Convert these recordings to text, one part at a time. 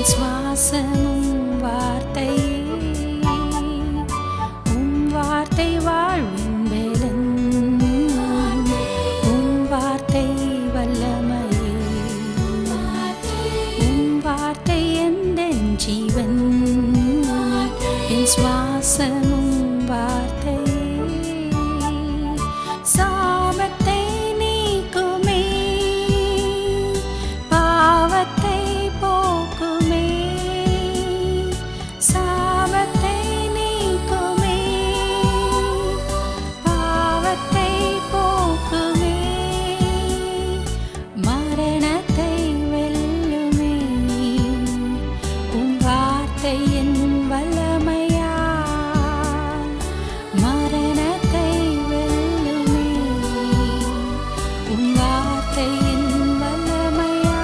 என் சுவாசமும் வார்த்தையே, உம் வார்த்தை வாழ்வின் பலன், உம் வார்த்தை வல்லமையே, உம் வார்த்தை எந்தன் ஜீவன், என் சுவாசமும் வார்த்தையே. சாபத்தை நீக்குமே, பாவத்தை போக்குமே, சாபத்தை நீக்குமே, பாவத்தை போக்குமே, மரணத்தை வெல்லுமே, உம் வார்த்தை என் வல்லமையா, மரணத்தை வெல்லுமே, உம் வார்த்தை என் வல்லமையா.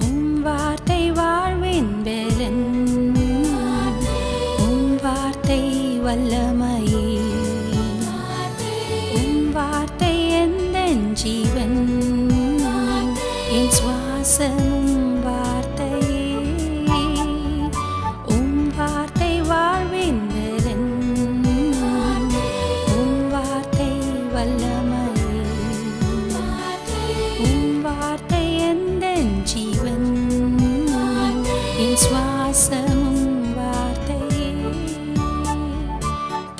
உம் வார்த்தை வாழ்வின் பலன், உம் வார்த்தை வல்லமையே, உம் வார்த்தை எந்தன் ஜீவன், என் சுவாசமும் வார்த்தையே, உம் வார்த்தை வாழ்வின் பலன், உம் வார்த்தை வல்லமையே, உம் வார்த்தை எந்தன் ஜீவன், என் சுவாசமும் வார்த்தையே.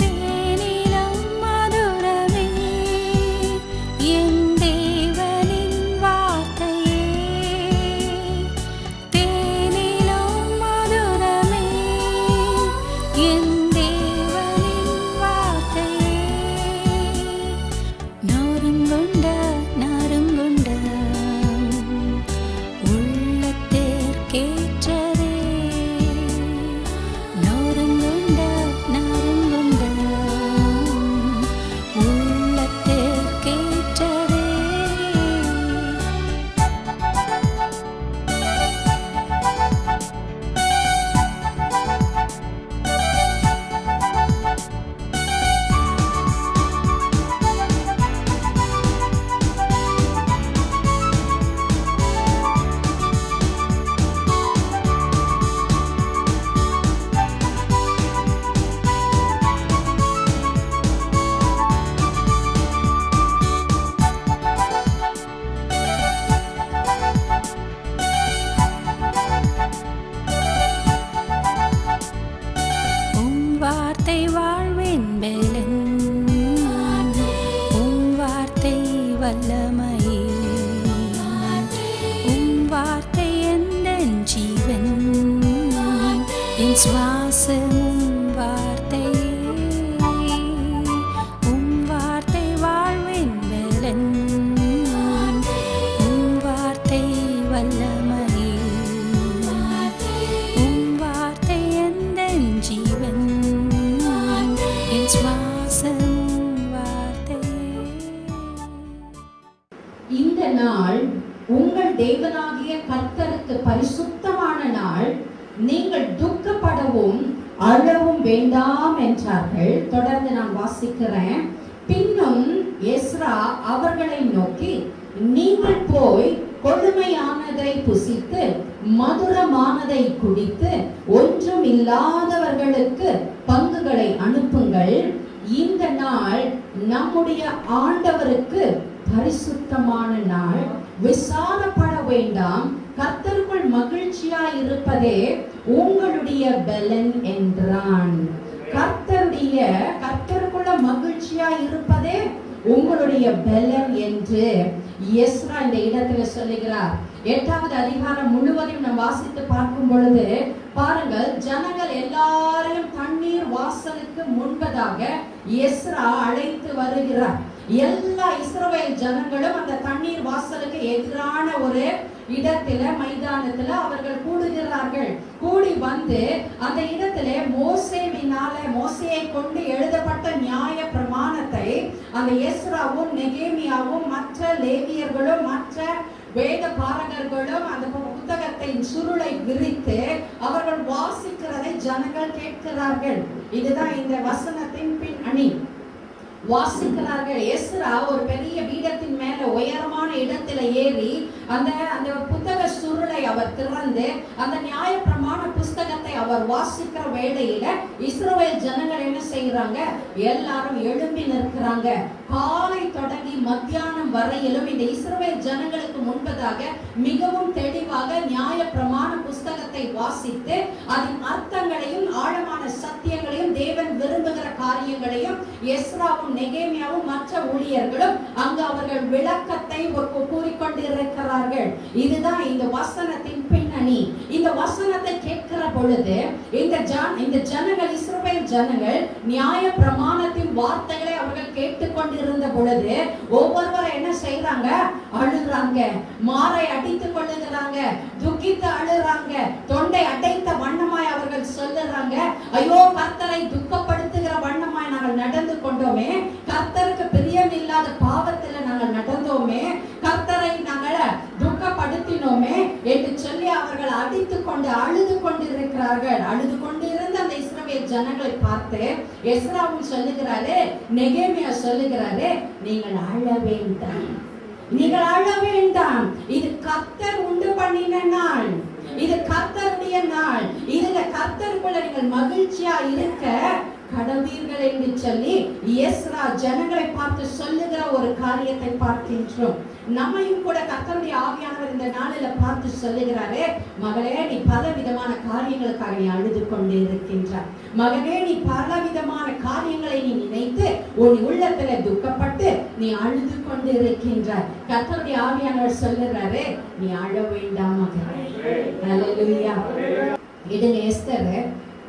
தேனிலும் மதுரமே என் தேவனின் வார்த்தையே, தேனிலும் மதுரமே என் தேவனின் வார்த்தையே, நறுங்குண்ட நறுங்குண்ட உள்ளத்திற்கேற்றதே, நறுங்குண்ட நறுங்குண்ட உள்ளத்திற்கேற்றதே. உம் வார்த்தை வாழ்வின் பலன், உம் வார்த்தை வல்லமையே, உம் வார்த்தை எந்தன் ஜீவன், என் சுவாசமும் வார்த்தையே, உம் வார்த்தை வாழ்வின் பலன், உம் வார்த்தை வல்லமையே, உம் வார்த்தை எந்தன் ஜீவன், என் சுவாசமும் வார்த்தையே. இந்த நாள் உங்கள் தேவனாகிய கர்த்தருக்கு பரிசுத்தமான நாள், நீங்கள் துக்கப்படவும் அழவும் வேண்டாம் என்றார்கள். தொடர்ந்து நான் வாசிக்கிறேன். பின்னும் எஸ்ரா அவர்களை நோக்கி, நீங்கள் போய் கொடுமையானதை புசித்து மதுரமானதை குடித்து ஒன்றும் இல்லாதவர்களுக்கு பங்குகளை அனுப்புங்கள். இந்த நாள் நம்முடைய ஆண்டவருக்கு பரிசுத்தமான நாள். விசாரப்பட வேண்டாம், கர்த்தருக்குள் மகிழ்ச்சி மகிழ்ச்சியா இருப்பதே உங்களுடைய பலன் என்றான். கர்த்தருக்குள்ள மகிழ்ச்சியா இருப்பதே உங்களுடைய பலன் என்று எஸ்ரா இந்த இடத்துல சொல்லுகிறார். 8வது அதிகாரம் முழுவதையும் நாம் வாசித்து பார்க்கும் பொழுது பாருங்கள், ஜனங்கள் எல்லாரையும் தண்ணீர் வாசலுக்கு முன்பதாக எஸ்ரா அழைத்து வருகிறார். எல்லா இஸ்ரவேல் ஜனங்களும் அந்த தண்ணீர் வாசலுக்கு எதிரான ஒரு இடத்துல, மைதானத்துல அவர்கள் கூடுகிறார்கள். கூடி வந்து அந்த இடத்துல மோசேயை கொண்டு எழுதப்பட்ட நியாய பிரமாணத்தை அந்த எஸ்ராவும் நெகேமியாவும் மற்ற லேவியர்களும் மற்ற வேத பாரகர்களும் அந்த புத்தகத்தின் சுருளை விரித்து அவர்கள் வாசிக்கிறதை ஜனங்கள் கேட்கிறார்கள். இதுதான் இந்த வசனத்தின் பின் அணி. வாசிக்கிறார்கள். எஸ்ரா ஒரு பெரிய பீடத்தின் மேல உயரமான இடத்துல ஏறி அந்த புத்தக சுருளை அவர் திறந்து அந்த நியாய பிரமாண புஸ்தகத்தை அவர் வாசிக்கிற வேளையில இஸ்ரவேல் ஜனங்கள் என்ன செய்யறாங்க? எல்லாரும் எழும்பி நிற்கிறாங்க. காலை தொடங்கி மத்தியானம் வரையிலும் இந்த இஸ்ரவேல் ஜனங்களுக்கு முன்பதாக மிகவும் தெளிவாக நியாய பிரமாண புஸ்தகத்தை வாசித்து அதன் அர்த்தங்களையும் ஆழமான சத்தியங்களையும் தேவன் விரும்புகிற காரியங்களையும் எஸ்ராவும் நெகேமியாவும் மற்ற ஊழியர்களும் அங்கு அவர்கள் விளக்கத்தை கூறிக்கொண்டிருக்கிறார்கள். இதுதான் இந்த வசனத்தின் பின்னணி. இந்த வசனத்தை கேட்கிற பொழுது இந்த ஜனங்கள், இஸ்ரவேல் ஜனங்கள் நியாய பிரமாணத்தின் வார்த்தைகளை அவர்கள் கேட்டுக்கொண்டிருந்த பொழுது ஒவ்வொருவரும் என்ன செய்யறாங்க? அழுறாங்க, மாரை அடித்துக் கொள்ளுகிறாங்க, துக்கித்து அழுறாங்க, தொண்டை அடைத்த வண்ணமாய் அவர்கள் சொல்லுறாங்க, ஐயோ கர்த்தரை துக்கப்படுத்துகிற வண்ணமாய் நாங்கள் நடந்து கொண்டோமே, கர்த்தருக்கு பிரியம் இல்லாத பாவத்துல நாங்கள் நடந்தோமே, கர்த்தரை நாங்கள் துக்கப்படுத்தினோமே என்று சொல்லி அவர்கள் அடித்துக் கொண்டு அழுது கொண்டிருக்கிறார்கள். அழுது கொண்டிருந்த அந்த இஸ்ரவேல் ஜனங்களை பார்த்து எஸ்ராவும் சொல்லுகிறாரு, நெகேமியா சொல்லுகிறாரு, நீங்கள் அழ வேண்டாம், நீங்கள் அழ வேண்டாம். இது கர்த்தர் உண்டு பண்ணின நாள், இது கர்த்தருடைய நாள், இதுல கர்த்தருக்குள்ள நீங்கள் மகிழ்ச்சியா இருக்க கடவீர்கள் என்று சொல்லி எஸ்ரா ஜனங்களை பார்த்து சொல்லுகிற ஒரு காரியத்தை பார்க்கின்றோம். நம்மையும் கூட கர்த்தருடைய ஆவியானவர் இந்த நாளில் பார்த்து சொல்லுகிறாரே, மகளே நீ பல விதமான காரியங்களுக்காக நீ அழுது கொண்டு இருக்கின்றாய், மகனே நீ பல விதமான காரியங்களை நீ நினைத்து உன் உள்ளத்துல துக்கப்பட்டு நீ அழுது கொண்டு இருக்கின்றாய். கர்த்தருடைய ஆவியானவர் சொல்லுகிறாரே, நீ அழ வேண்டாம் மகனே. ஹல்லேலூயா. இதுங்க எஸ்தர்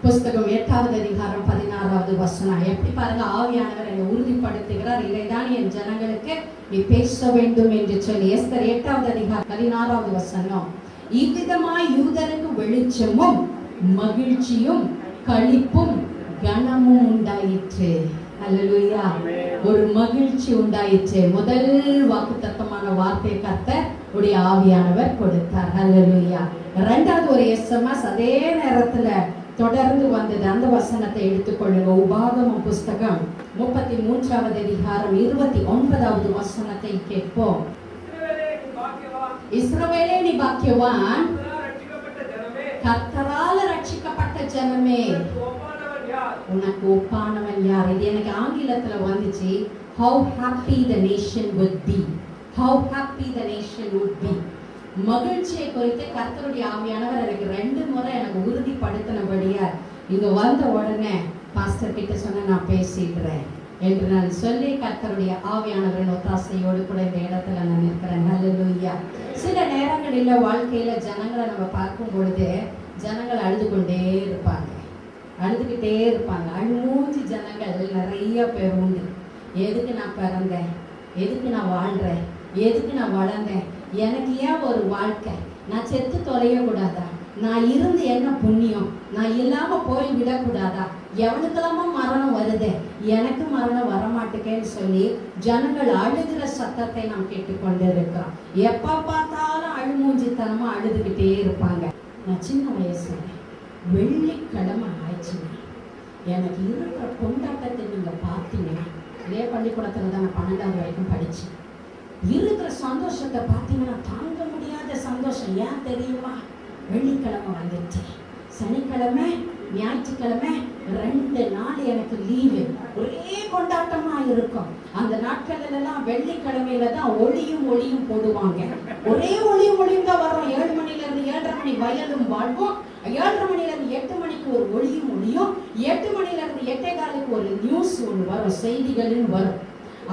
புஸ்தகம் 8வது அதிகாரம் 16வது வசனம். எப்படி பாருங்க, ஆவியானவர் என்னை உறுதிப்படுத்துகிறார், இதைதான் என் ஜனங்களுக்கு நீ பேச வேண்டும் என்று சொல்லி. எஸ்தர் 8வது அதிகாரம் 16வது வசனம். இவ்விதமாய் யூதருக்கு வெளிச்சமும் மகிழ்ச்சியும் களிப்பும் கனமும் உண்டாயிற்று. அல்லேலூயா. ஒரு மகிழ்ச்சி உண்டாயிற்று. முதல் வாக்குத்தத்தமான வார்த்தை கர்த்தர் உடைய ஆவியானவர் கொடுத்தார். அல்லேலூயா. இரண்டாவது ஒரு எஸ்எம்எஸ் அதே நேரத்துல தொடர்ந்து வந்தது. அந்த வசனத்தை எடுத்துக்கொள்ளுங்க. உபாகமம் புஸ்தகம் 33வது அதிகாரம் 29வது வசனத்தை கேட்போம். இஸ்ரவேலே நீ பாக்கியவான், கர்த்தரால ரட்சிக்கப்பட்ட ஜனமே, உனக்கு ஒப்பானவன் யார்? இது எனக்கு ஆங்கிலத்துல வந்துச்சு. How happy the nation would be. How happy the nation would be. மகிழ்ச்சியை குறித்து கர்த்தருடைய ஆவியானவர் எனக்கு 2 முறை எனக்கு உறுதிப்படுத்தினபடியா இங்க வந்த உடனே பாஸ்டர் கிட்ட சொன்ன நான் பேசிடுறேன் என்று நான் சொல்லி கர்த்தருடைய ஆவியானவரின் ஒத்தாசையோடு கூட இந்த இடத்துல நான் இருக்கிறேன். ஹல்லேலூயா. சில நேரங்களில் வாழ்க்கையில ஜனங்களை நம்ம பார்க்கும் பொழுது ஜனங்கள் அழுது கொண்டே இருப்பாங்க, அழுதுகிட்டே இருப்பாங்க. அழுமூஞ்சி ஜனங்கள் நிறைய பேர் உண்டு. எதுக்கு நான் பிறந்தேன், எதுக்கு நான் வாழ்றேன், எதுக்கு நான் வளர்ந்தேன், எனக்கு ஏன் ஒரு வாழ்க்கை, நான் செத்து தொலையக்கூடாதா, நான் இருந்து என்ன புண்ணியம், நான் இல்லாம போய் விடக்கூடாதா, எவனுக்கெல்லாமோ மரணம் வருது, எனக்கு மரணம் வரமாட்டேன்னு சொல்லி ஜனங்கள் அழுகிற சத்தத்தை நாம் கேட்டுக்கொண்டு இருக்கிறோம். எப்ப பார்த்தாலும் அழுமூஞ்சித்தனமா அழுதுகிட்டே இருப்பாங்க. நான் சின்ன வயசுல வெள்ளிக்கிழமை ஆயிடுச்சுங்க, எனக்கு இருக்கிற கொண்டாட்டத்தை நீங்க பார்த்தீங்கன்னா, இதே பள்ளிக்கூடத்துல தான் நான் 12வது வரைக்கும் படிச்சேன். இருக்கிற சந்தோஷத்தை பார்த்தீங்கன்னா தாங்க முடியாத சந்தோஷம். ஏன் தெரியுமா? வெள்ளிக்கிழமை வந்துச்சு, சனிக்கிழமை ஞாயிற்றுக்கிழமை 2 நாள் எனக்கு லீவு. ஒரே கொண்டாட்டமா இருக்கும். அந்த நாட்கள்ல எல்லாம் வெள்ளிக்கிழமையில தான் ஒளியும் போடுவாங்க. ஒரே ஒளியும் தான் வரும். 7 மணில இருந்து 7:30 மணி வயலும் வாழ்வும், 7:30 மணில இருந்து 8 மணிக்கு ஒரு ஒளியும் 8 மணில இருந்து 8:15 ஒரு நியூஸ் ஒன்று வரும், செய்திகள்னு வரும்.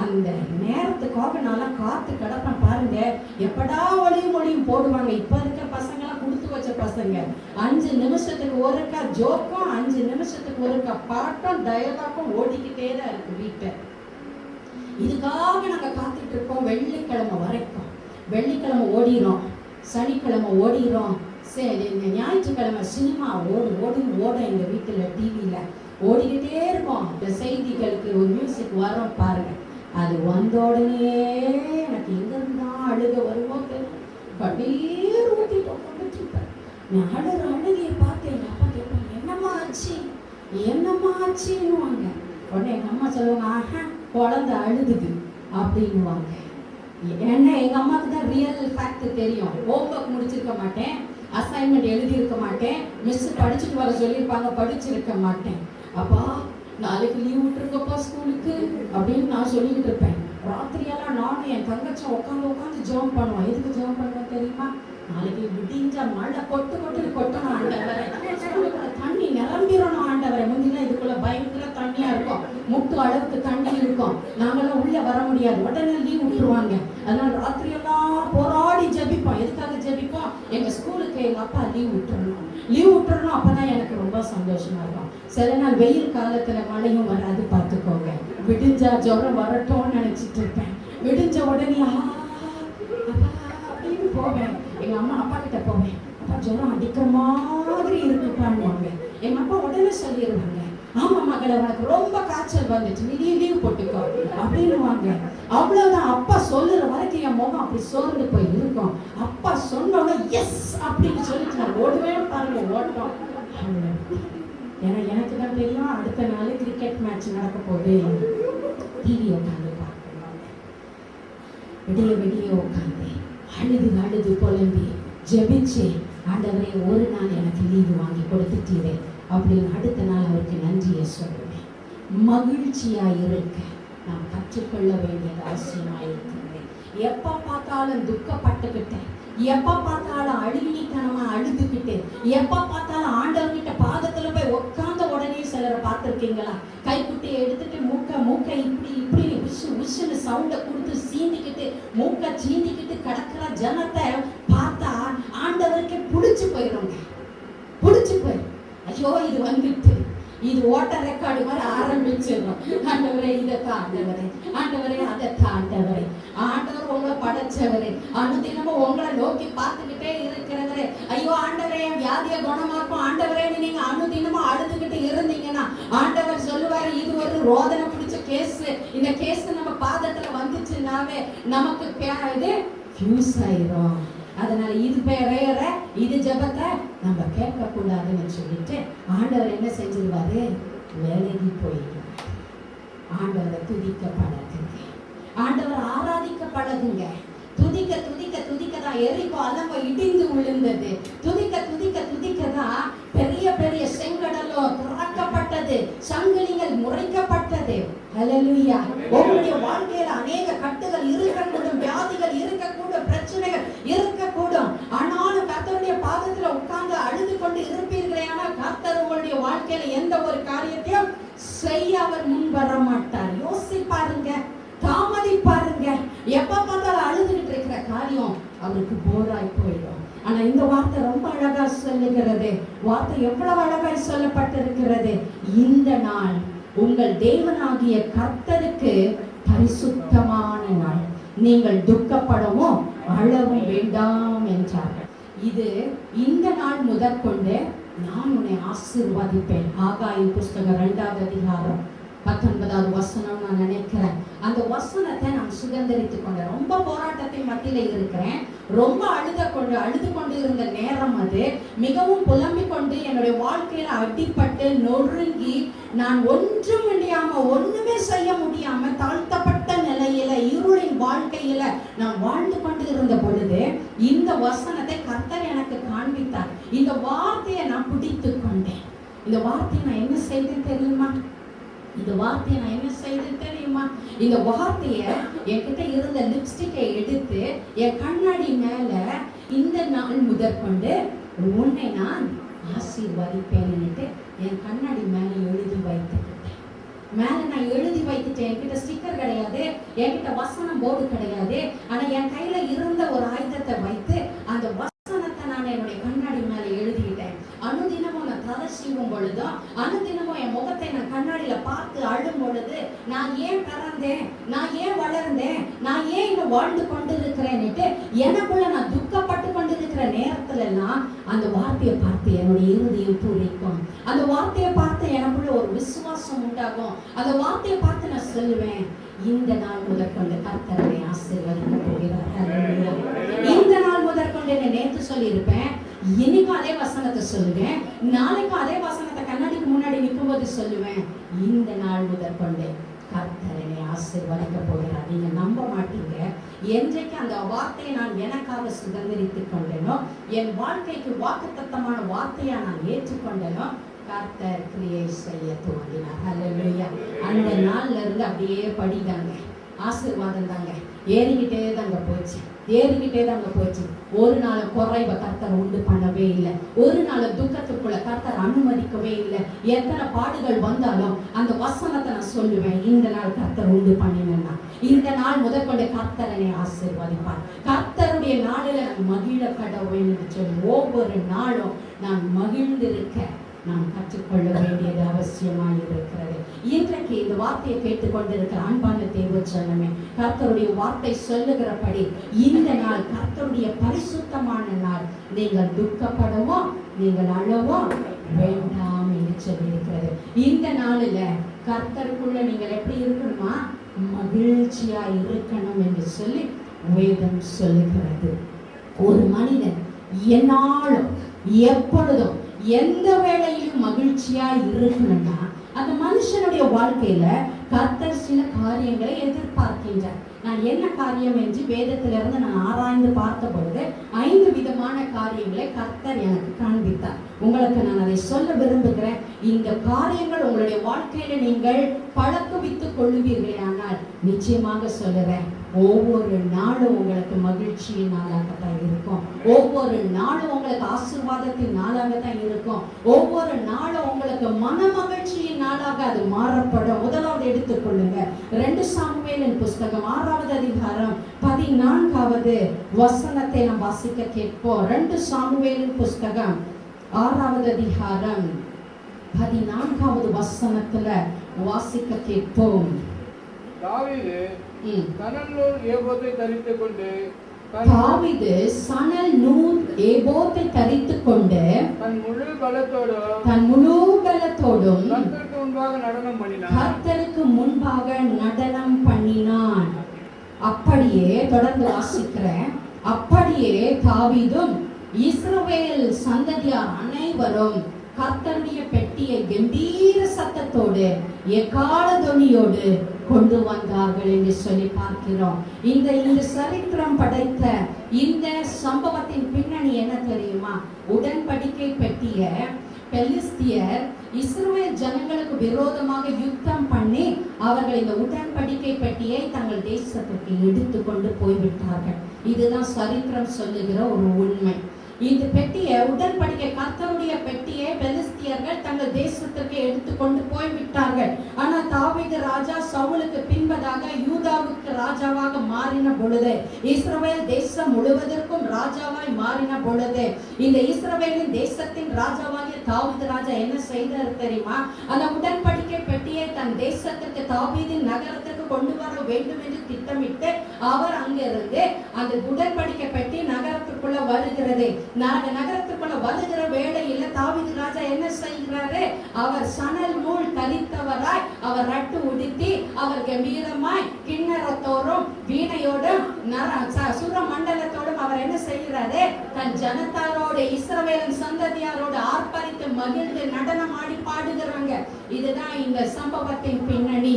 அந்த நேரத்துக்காக நான் காத்து கிடப்பேன் பாருங்க, எப்படா ஒளியும் போடுவாங்க. இப்ப இருக்க பசங்க எல்லாம் கொடுத்து வச்ச பசங்க 5 நிமிஷத்துக்கு ஒருக்கா ஜோக்கும், 5 நிமிஷத்துக்கு ஒருக்கா பாட்டும் டயலாக்கும் ஓடிக்கிட்டே தான் இருக்கு வீட்டை. இதுக்காக நாங்க காத்துட்டு இருக்கோம் வெள்ளிக்கிழமை வரைக்கும். வெள்ளிக்கிழமை ஓடிரும், சனிக்கிழமை ஓடிரும், சரி ஞாயிற்றுக்கிழமை சினிமா ஓடும் எங்க வீட்டுல டிவியில ஓடிக்கிட்டே இருக்கும். இந்த செய்திகளுக்கு ஒரு மியூசிக் வரும் பாருங்க, அது வந்த உடனே எனக்கு எங்க இருந்தா அழுக வருவோம், கண்ணீர் ஊட்டிட்டு உட்காந்துட்டு இருப்பேன். நான் அழுகையை பார்த்து எங்க அப்பா கேட்பாங்க, என்னம்மா ஆச்சுன்னுவாங்க. உடனே எங்க அம்மா சொல்லுவாங்க, ஆஹா குழந்தை அழுதுது அப்படின்னுவாங்க. ஏன்னா எங்க அம்மாவுக்கு தான் ரியல் ஃபேக்ட் தெரியும். ஹோம்ஒர்க் முடிச்சிருக்க மாட்டேன், அசைன்மெண்ட் எழுதியிருக்க மாட்டேன், மிஸ் படிச்சுட்டு வர சொல்லியிருப்பாங்க, படிச்சிருக்க மாட்டேன். அப்பா நாளைக்கு லீவ் விட்டுருக்கப்பா ஸ்கூலுக்கு அப்படின்னு நான் சொல்லிக்கிட்டு இருப்பேன். ராத்திரியெல்லாம் நானும் என் தங்கச்சி உட்காந்து ஜெபம் பண்ணுவோம். எதுக்கு ஜெபம் பண்ணுவோம் தெரியுமா? நாளைக்கு விடிஞ்ச மழை கொட்டணும் ஆண்டவரை, ஸ்கூலுக்குள்ள தண்ணி நிரம்பிடணும் ஆண்டவரை. முந்தினா இதுக்குள்ள பயங்கர தண்ணியா இருக்கும், முட்டு அளவுக்கு தண்ணி இருக்கும், நாங்களாம் உள்ள வர முடியாது, உடனே லீவ் விட்டுருவாங்க. அதனால ராத்திரியெல்லாம் போராடி ஜெபிப்போம். எதுக்காக ஜெபிப்போம்? எங்க ஸ்கூலுக்கு எங்க அப்பா லீவ் விட்டுறணும், அப்பதான் எனக்கு ரொம்ப சந்தோஷமா இருக்கும். சில நாள் வெயில் காலத்துல மழையும் வராது பார்த்துக்கோங்க. விடிஞ்சா ஜுரம் வரட்டும்னு நினைச்சிட்டு இருப்பேன். விடிஞ்ச உடனே அப்படின்னு போவேன். எங்க அம்மா அப்பா கிட்ட போவேன், அப்பா ஜுரம் அடிக்கிற மாதிரி இருக்குப்பான்னுவாங்க. எங்க அப்பா உடனே சொல்லிடுவாங்க, ஆமா மகளை உனக்கு ரொம்ப காய்ச்சல் வந்துச்சு, நீ லீவ் போட்டுக்கோ அப்படின்னுவாங்க. அவ்வளவுதான். அப்பா சொல்லுற வரைக்கும் என் முகம் அப்படி சோர்ந்து போய் இருக்கும். அப்பா சொன்னோட எஸ் அப்படின்னு சொல்லிட்டு நான் ஓடுவேன் பாருங்க, ஓட்டம். ஏன்னா எனக்கு தான் தெரியும் அடுத்த நாள் கிரிக்கெட் மேட்ச் நடக்க போகுது. டிவி உட்காந்து பார்க்கணும், விடிய உட்காந்து அழுது புலம்பி ஜெபிச்சு, ஆண்டவரே ஒரு நாள் எனக்கு லீவு வாங்கி கொடுத்துட்டீரே அப்படின்னு அடுத்த நாள் அவருக்கு நன்றியை சொல்லுவேன். மகிழ்ச்சியா இருக்க நாம் கற்றுக்கொள்ள வேண்டியது அவசியமா இருக்கிறது. எப்ப பார்த்தாலும் துக்கப்பட்டுக்கிட்டேன், எப்ப பார்த்தாலும் அழுகினித்தனமா அழுதுகிட்டு, எப்ப பார்த்தாலும் ஆண்டவர்கிட்ட பாதத்துல போய் உட்கார்ந்த உடனே சிலரை பார்த்திருக்கீங்களா? கைக்குட்டியை எடுத்துட்டு மூக்க இப்படி உஷுன்னு சவுண்டை கொடுத்து சீந்திக்கிட்டு மூக்க சீந்திக்கிட்டு கிடக்கிற ஜனத்தை பார்த்தா ஆண்டவருக்கு புடிச்சு போயிடும். ஐயோ இது வந்துட்டு, இது ஓட்ட ரெக்கார்டு மாதிரி ஆரம்பிச்சிடும். ஆண்டவரே இதைத்தான் ஆண்டவரே அதைத்தான் ஆண்டவர் உங்களை படைச்சவரே, அனுதினமும் உங்களை நோக்கி பார்த்துக்கிட்டே இருக்கிறவரே. ஐயோ ஆண்டவரே என் வியாதியை குணமாக்கும் ஆண்டவரே நீங்க அனுதினமும் அழுதுகிட்டு இருந்தீங்கன்னா ஆண்டவர் சொல்லுவாரு, இது ஒரு ரோதனை பிடிச்ச கேஸ். இந்த கேஸ் நம்ம பாதத்துல வந்துச்சுன்னாவே நமக்கு இது ஃபியூஸ் ஆயிரும். அதனால இது வேற, இது ஜெபத்தை நம்ம கேட்க கூடாதுன்னு சொல்லிட்டு ஆண்டவர் என்ன செஞ்சிருவாரு? விலகி போயிடுவார். ஆண்டவரை துதிக்க பழகுங்க, ஆண்டவர் ஆராதிக்க பழகுங்க. துதிக்க தான் எரிகோ அலங்கோ இடிந்து விழுந்தது. துதிக்க தான் பெரிய செங்கடலோ திறக்கப்பட்டது, சங்கிலிகள் முறைக்கப்பட்டது. ஹல்லேலூயா. உங்களுடைய வாழ்க்கையில அநேக கட்டுகள் இருக்கக்கூடும், வியாதிகள் இருக்கக்கூடும், பிரச்சனைகள் இருக்கக்கூடும். ஆனாலும் கர்த்தருடைய பாதத்துல உட்கார்ந்து அழுது கொண்டு இருப்பீர்களே, ஆனால் கர்த்தர் உங்களுடைய வாழ்க்கையில எந்த ஒரு காரியத்தையும் செய்ய அவர் முன் வர மாட்டார். யோசிப்பாருங்க, தாமதிப்பாருங்க. எப்ப பார்த்தாலும் அழுதுகிட்டு இருக்கிற காரியம் அவருக்கு போராய் போயிடும். ஆனா இந்த வார்த்தை ரொம்ப அழகா சொல்லுகிறது. வார்த்தை எவ்வளவு அழகாய் சொல்லப்பட்டிருக்கிறது. இந்த நாள் உங்கள் தேவனாகிய கர்த்தருக்கு பரிசுத்தமான நாள், நீங்கள் துக்கப்படவும் அழவும் வேண்டாம் என்றார்கள். இது இந்த நாள் முதற்கொண்டு நான் உன்னை ஆசீர்வதிப்பேன். ஆகாயின் புஸ்தகம் 2வது அதிகாரம் 19வது வசனம் நான் நினைக்கிறேன். அந்த வசனத்தை நான் சுதந்திரித்துக் கொண்டேன். ரொம்ப போராட்டத்தை மத்தியில இருக்கிறேன், ரொம்ப அழுது கொண்டு இருந்த நேரம் அது. மிகவும் புலம்பிக் கொண்டு என்னுடைய வாழ்க்கையில அடிப்பட்டு நொறுங்கி நான் ஒன்றும் முடியாம ஒண்ணுமே செய்ய முடியாம தாழ்த்தப்பட்ட நிலையில இருளின் வாழ்க்கையில நான் வாழ்ந்து கொண்டு இருந்த பொழுது இந்த வசனத்தை கர்த்தர் எனக்கு காண்பித்தார். இந்த வார்த்தையை நான் பிடித்து இந்த வார்த்தையை நான் என்ன செய்தேன் தெரியுமா? இந்த வார்த்தையை நான் என்ன செய்தேன் தெரியுமா? இந்த வார்த்தைய என்கிட்ட இருந்த லிப்ஸ்டிக்கை எடுத்து என் கண்ணாடி மேல இந்த நாள் முதற்கொண்டு உன்னை நான் ஆசீர்வதிப்பேன்னுட்டு என் கண்ணாடி மேல எழுதி வைத்துக்கிட்டேன். மேல நான் எழுதி வைத்துட்டேன். என்கிட்ட ஸ்டிக்கர் கிடையாது, என்கிட்ட வசனம் போர்டு கிடையாது. ஆனா என் கையில இருந்த ஒரு ஆயுதத்தை வைத்து அந்த வசனத்தை நான் என்னுடைய கண்ணாடி மேல எழுதிக்கிட்டேன். அனுதினமும் நான் தலை சீவும் பொழுதும், அனுதினமும் என் முகத்தை நான் கண்ணாடியில பார்த்து அழும் பொழுது, நான் ஏன் பிறந்தேன், நான் ஏன் வளர்ந்தேன், நான் ஏன் இங்க வாழ்ந்து கொண்டு இருக்கிறேன்னுட்டு எனக்குள்ள நான் துக்கப்பட்டு கொண்டிருக்கிற நேரத்துல எல்லாம் அந்த வார்த்தையை பார்த்து என்னுடைய இருதயம் பூரிக்கும். அந்த வார்த்தையை பார்த்து எனக்குள்ள ஒரு விசுவாசம் உண்டாகும். அந்த வார்த்தையை பார்த்து நான் சொல்லுவேன், இந்த நாள் முதற்கொண்டு கர்த்தரை ஆசீர்வதிக்க போகிறார். இந்த நாள் முதற்கொண்டு என்ன நேற்று சொல்லியிருப்பேன், இன்னைக்கும் அதே வசனத்தை சொல்லுவேன், நாளைக்கும் அதே வசனத்தை கண்ணாடிக்கு முன்னாடி நிற்கும் போது சொல்லுவேன், இந்த நாள் முதற்கொண்டு கர்த்தரை ஆசீர்வதிக்க போகிறார். நீங்க நம்ப மாட்டீங்க. என்றைக்கு அந்த வார்த்தையை நான் எனக்காக சுதந்திரித்துக் கொண்டேனோ, என் வாழ்க்கைக்கு வாக்குத்தத்தமான வார்த்தையா நான் ஏற்றுக்கொண்டேனோ, கர்த்தர் கிரியை செய்ய துவங்கினார். ஹல்லேலூயா. அந்த நாள்ல இருந்து அப்படியே படிதாங்க, ஆசீர்வாதம் தாங்க ஏறிக்கிட்டே தாங்க போச்சு, ஏறிக்கிட்டே தாங்க போச்சு. ஒரு நாள் குறைவை கர்த்தர் உண்டு பண்ணவே இல்லை. ஒரு நாள் துக்கத்துக்குள்ள கர்த்தர் அனுமதிக்கவே இல்லை. எத்தனை பாடுகள் வந்தாலும் அந்த வசனத்தை நான் சொல்லுவேன், இந்த நாள் கர்த்தர் உண்டு பண்ணினா, இந்த நாள் முதற்கொண்டு கர்த்தரனை ஆசீர்வதிப்பார். கர்த்தருடைய நாளில நான் மகிழ கடவுள் சொல்லி ஒவ்வொரு நாளும் நான் மகிழ்ந்திருக்க நாம் கற்றுக்கொள்ள வேண்டியது அவசியமாக இருக்கிறது. இன்றைக்கு இந்த வார்த்தையை கேட்டுக்கொண்டிருக்கிற அன்பான தேவ ஜனமே, கர்த்தருடைய வார்த்தை சொல்லுகிறபடி இந்த நாள் கர்த்தருடைய பரிசுத்தமான நாள். நீங்கள் துக்கப்படவோ நீங்கள் அழவோ வேண்டாம் என்று சொல்லி இருக்கிறது. இந்த நாளில கர்த்தருக்குள்ள நீங்கள் எப்படி இருக்கணுமா? மகிழ்ச்சியா இருக்கணும் என்று சொல்லி வேதம் சொல்லுகிறது. ஒரு மனிதன் என்னாலும் எப்பொழுதும் எந்த வேளையிலும் மகிழ்ச்சியா இருக்கணும்னா அந்த மனுஷனுடைய வாழ்க்கையில கர்த்தர் சில காரியங்களை எதிர்பார்க்கின்றார். நான் என்ன காரியம் என்று வேதத்திலிருந்து நான் ஆராய்ந்து பார்த்த பொழுது 5 விதமான காரியங்களை கர்த்தர் எனக்கு காண்பித்தார். உங்களுக்கு நான் அதை சொல்ல விரும்புகிறேன். இந்த காரியங்கள் உங்களுடைய வாழ்க்கையில நீங்கள் பழக்குவித்துக் கொள்ளுவீர்களே ஆனால் நிச்சயமாக சொல்லுறேன், ஒவ்வொரு நாளும் உங்களுக்கு மகிழ்ச்சியின் நாளாகத்தான் இருக்கும். ஒவ்வொரு நாளும் உங்களுக்கு ஆசீர்வாதத்தின் நாளாகத்தான் இருக்கும். ஒவ்வொரு நாளும் உங்களுக்கு மன மகிழ்ச்சியின் நாளாக அது மாறப்படும். முதலாவது எடுத்துக்கொள்ளுங்க, 2 சாமுவேலின் புஸ்தகம் 6வது அதிகாரம் 14வது வசனத்தை நாம் வாசிக்க கேட்போம். 2 சாமுவேலின் புஸ்தகம் 6வது அதிகாரம் 14வது வசனத்துல வாசிக்க கேட்போம். தாவீது சணல் நூல் ஏபோத்தை தரித்துக் கொண்டு தாவீது சணல் நூல் ஏபோத்தை தரித்துக் கொண்டு தன் முழு பலத்தோடும் கர்த்தருக்கு முன்பாக நடனம் பண்ணினான். கர்த்தருக்கு முன்பாக நடனம் பண்ணினான். அப்படியே தொடர்ந்து வாசிக்கிறேன். அப்படியே தாவீதும் இஸ்ரவேல் சந்ததியார் அனைவரும் கர்த்தருடைய பெட்டியை கம்பீர சத்தத்தோடு எக்கால தொனியோடு கொண்டு வந்தார்கள் என்று சொல்லி பார்க்கிறோம். இந்த சரித்திரம் படைத்த இந்த சம்பவத்தின் பின்னணி என்ன தெரியுமா? உடன்படிக்கை பெட்டிய பெலிஸ்தியர் இஸ்ரவேல் ஜனங்களுக்கு விரோதமாக யுத்தம் பண்ணி அவர்கள் இந்த உடன்படிக்கை பெட்டியை தங்கள் தேசத்திற்கு எடுத்து கொண்டு போய்விட்டார்கள். இதுதான் சரித்திரம் சொல்லுகிற ஒரு உண்மை. இந்த பெட்டியை, உடன்படிக்கை கர்த்தருடைய பெட்டியை பெலிஸ்தியர்கள் தங்கள் தேசத்திற்கு எடுத்துக்கொண்டு போய்விட்டார்கள். ஆனா தாவீது ராஜா சவுலுக்கு பின்பதாக யூதாவுக்கு ராஜாவாக மாறின பொழுது, இஸ்ரவேல் தேசம் முழுவதற்கும் ராஜாவாய் மாறின பொழுது, இந்த இஸ்ரவேலின் தேசத்தின் ராஜாவாகிய தாவீது ராஜா என்ன செய்தார் தெரியுமா? அந்த உடன்படிக்கை பெட்டியை தன் தேசத்திற்கு தாவீதின் நகரத்திற்கு கொண்டு வர வேண்டும் என்று திட்டமிட்டு அவர் அங்கிருந்து அந்த உடன்படிக்கை பெட்டி நகரத்துக்குள்ள வருகிறது. நகரத்துக்குள்ள வருகிற வேளையில தாவீது ராஜா என்ன செய்கிறாரு? அவர் சணல் நூல் தரித்தவராய், அவர் ரட்டு உடுத்தி, அவர் கம்பீரமாய் கிண்ணறத்தோடும் வீணையோடும் சுர மண்டலத்தோடும் அவர் என்ன செய்கிறாரு? தன் ஜனத்தாரோடு இஸ்ரவேலின் சந்ததியாரோடு ஆர்ப்பரித்து மகிழ்ந்து நடனம் ஆடி பாடுகிறாங்க. இதுதான் இந்த சம்பவத்தின் பின்னணி.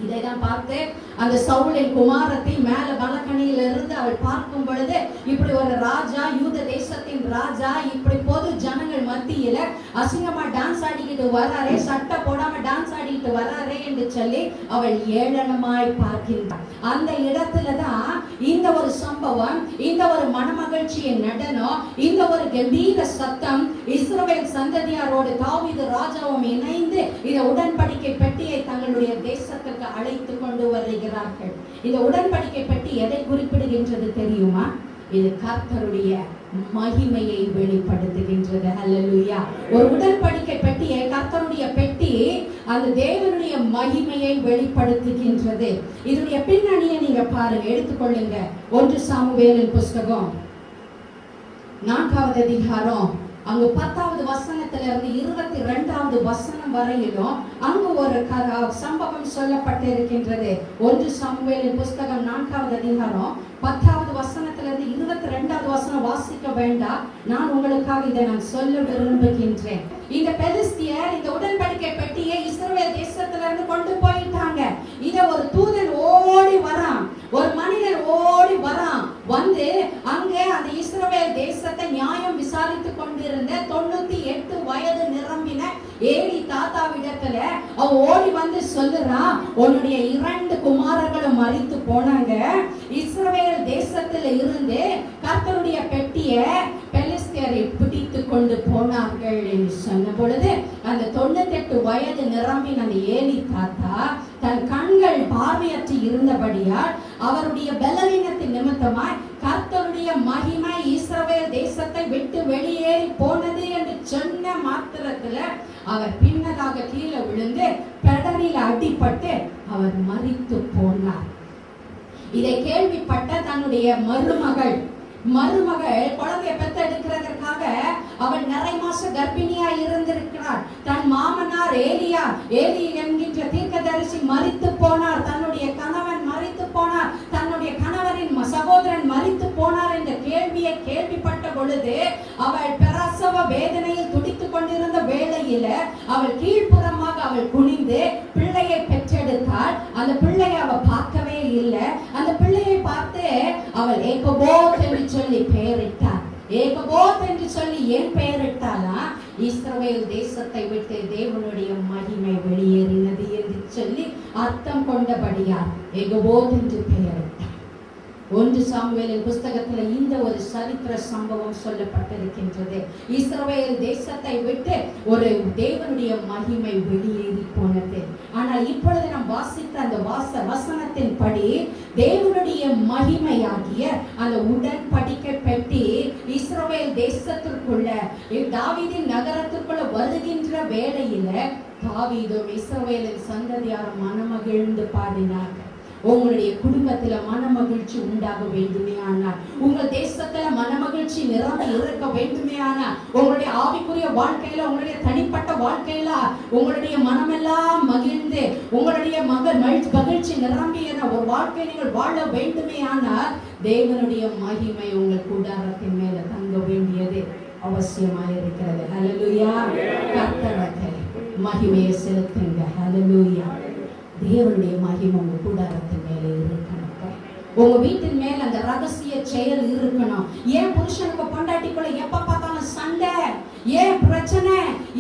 இதைதான் பார்த்து அந்த சவுலின் குமாரத்தை மேல பலகணியில இருந்து அவள் பார்க்கும் பொழுது, இப்படி ஒரு ராஜா, யூத தேசத்தின் ராஜா, இப்படி பொது ஜனங்கள் மத்தியில மத்தியில அசிங்கமா டான்ஸ் ஆடிக்கிட்டு வராரே, சட்டை போடாம டான்ஸ் ஆடிக்கிட்டு வராரே என்று சொல்லி அவள் ஏளனமாய் பார்க்கின்றாள். அந்த இடத்துலதான் இந்த ஒரு சம்பவம், இந்த ஒரு மனமகிழ்ச்சியின் நடனம், இந்த ஒரு கம்பீர சத்தம் இஸ்ரவேல் சந்ததியாரோடு தாவீது ராஜாவும் இணைந்து இந்த உடன்படிக்கை பெட்டியை தங்களுடைய தேசத்திற்கு அழைத்து கொண்டு வருகிறார்கள். இந்த உடன்படிக்கை பெட்டி எதை குறிப்பிடுகின்றது தெரியுமா? இது கர்த்தருடைய மகிமையை வெளிப்படுத்துகின்றது. ஹல்லேலூயா. ஒரு உடன்படிக்கை பெட்டியை, கர்த்தருடைய பெட்டி அந்த தேவனுடைய மகிமையை வெளிப்படுத்துகின்றது. இதனுடைய பின்னணியை நீங்க பாருங்க, எடுத்துக்கொள்ளுங்க. 1 சாமுவேலின் புஸ்தகம் 4வது அதிகாரம், அங்கு 10வது வசனத்திலிருந்து 22வது வசனம் வரையிலும் அங்கு ஒரு சம்பவம் சொல்லப்பட்டிருக்கின்றது. 1 சாமுவேலின் புஸ்தகம் 4வது அதிகாரம் 10வது வசனத்திலிருந்து 22வது வசனம் வாசிக்க வேண்டாம், நான் உங்களுக்காக இதை நான் சொல்ல விரும்புகின்றேன். இந்த பெலிஸ்தியர் இந்த உடன்படிக்கை பெட்டியை இஸ்ரவேல் தேசத்திலிருந்து கொண்டு போயிட்டாங்க. இத ஒரு தூதன் ஓடி வரான், ஒரு மனிதன் ஓடி வரான். வந்து அங்கே அந்த இஸ்ரவேல் தேசத்தை நியாயம் விசாரித்துக் கொண்டிருந்த 98 வயது நிரம்பின ஏலி தாத்தாவிடத்துல அவன் ஓடி வந்து சொல்லுறான், உன்னுடைய 2 குமாரர்களும் மரித்து போனாங்க. இஸ்ரவேல் தேசத்துல இருந்து கர்த்தருடைய பெட்டியை பெலிஸ்தியரை பிடித்து கொண்டு போனார்கள் என்று சொன்ன பொழுது, அந்த 98 வயது நிரம்பின அந்த ஏலி தாத்தா தன் கண்கள் பார்வையற்று இருந்தபடியால் அவருடைய பலவீனத்தின் நிமித்தமாய் கர்த்தருடைய மகிமை இஸ்ரவேல் தேசத்தை விட்டு வெளியேறி போனது என்று சொன்ன மாத்திரத்துல அவர் பின்னதாக கீழே விழுந்து பெடரில் அடிபட்டு அவர் மரித்து போனார். இதை கேள்விப்பட்ட தன்னுடைய மருமகள் குழந்தைய பெற்றெடுக்கிறதற்காக அவள் நிறை மாச கர்ப்பிணியா இருந்திருக்கிறார். தன் மாமனார் ஏலி என்கின்ற தீர்க்கதரிசி மரித்து போனார், தன்னுடைய கணவன் மரித்து போனார், தன்னுடைய கணவரின் சகோதரன் மரித்து போனார் என்ற கேள்வியை கேள்விப்பட்ட பொழுது அவள் பிரசவ வேதனையில் துடித்துக் கொண்டிருந்த வேளையில அவள் கீழ்ப்புறமாக அவள் குனிந்து பிள்ளையை பெற்றெடுத்தாள். அந்த பிள்ளையை அவள் பார்க்கவே இல்லை. அந்த பிள்ளையை பார்த்து அவள் ஏகபோத் என்று சொல்லி பெயரிட்டார். ஏகபோத் என்று சொல்லி ஏன் பெயரிட்டாளா? இஸ்ரவேல் தேசத்தை விட்டு தேவனுடைய மகிமை வெளியேறினது என்று சொல்லி அர்த்தம் கொண்டபடியார் ஏகபோத் என்று பெயரிட்டார். 1 சாமுவேலின் புஸ்தகத்துல இந்த ஒரு சரித்திர சம்பவம் சொல்லப்பட்டிருக்கின்றது. இஸ்ரவேல் தேசத்தை விட்டு ஒரு தேவனுடைய மகிமை வெளியேறி போனது. ஆனால் இப்பொழுது நாம் வாசித்த அந்த வசனத்தின் படி தேவனுடைய மகிமையாகிய அந்த உடன்படிக்கை பெட்டி இஸ்ரவேல் தேசத்திற்குள்ள தாவீதின் நகரத்திற்குள்ள வருகின்ற வேளையில தாவீதும் இஸ்ரவேலின் சந்ததியாரும் மனமகிழ்ந்து பாடினார்கள். உங்களுடைய குடும்பத்துல மனமகிழ்ச்சி உண்டாக வேண்டுமே ஆனால், உங்கள் தேசத்துல மனமகிழ்ச்சி நிரம்பி இருக்க வேண்டுமே ஆனால், உங்களுடைய ஆவிக்குரிய வாழ்க்கையில, உங்களுடைய தனிப்பட்ட வாழ்க்கையில உங்களுடைய மனமெல்லாம் மகிழ்ந்து உங்களுடைய மகிழ்ச்சி நிரம்பிய ஒரு வாழ்க்கை நீங்கள் வாழ வேண்டுமே ஆனால், தேவனுடைய மகிமை உங்கள் கூடாரத்தின் மேல தங்க வேண்டியது அவசியமாயிருக்கிறது. ஹல்லேலூயா. கர்த்தருக்கு மகிமையை செலுத்துங்க. ஹல்லேலூயா. தேவனுடைய மகிமை உங்க கூடாரத்தின் மேலே இருக்கணும். உங்க வீட்டின் மேல அந்த ரகசிய செயல் இருக்கணும். ஏன் புருஷனுக்கு பொண்டாட்டிக்குள்ள எப்ப பார்த்தாலும் சண்டை? ஏன் பிரச்சனை?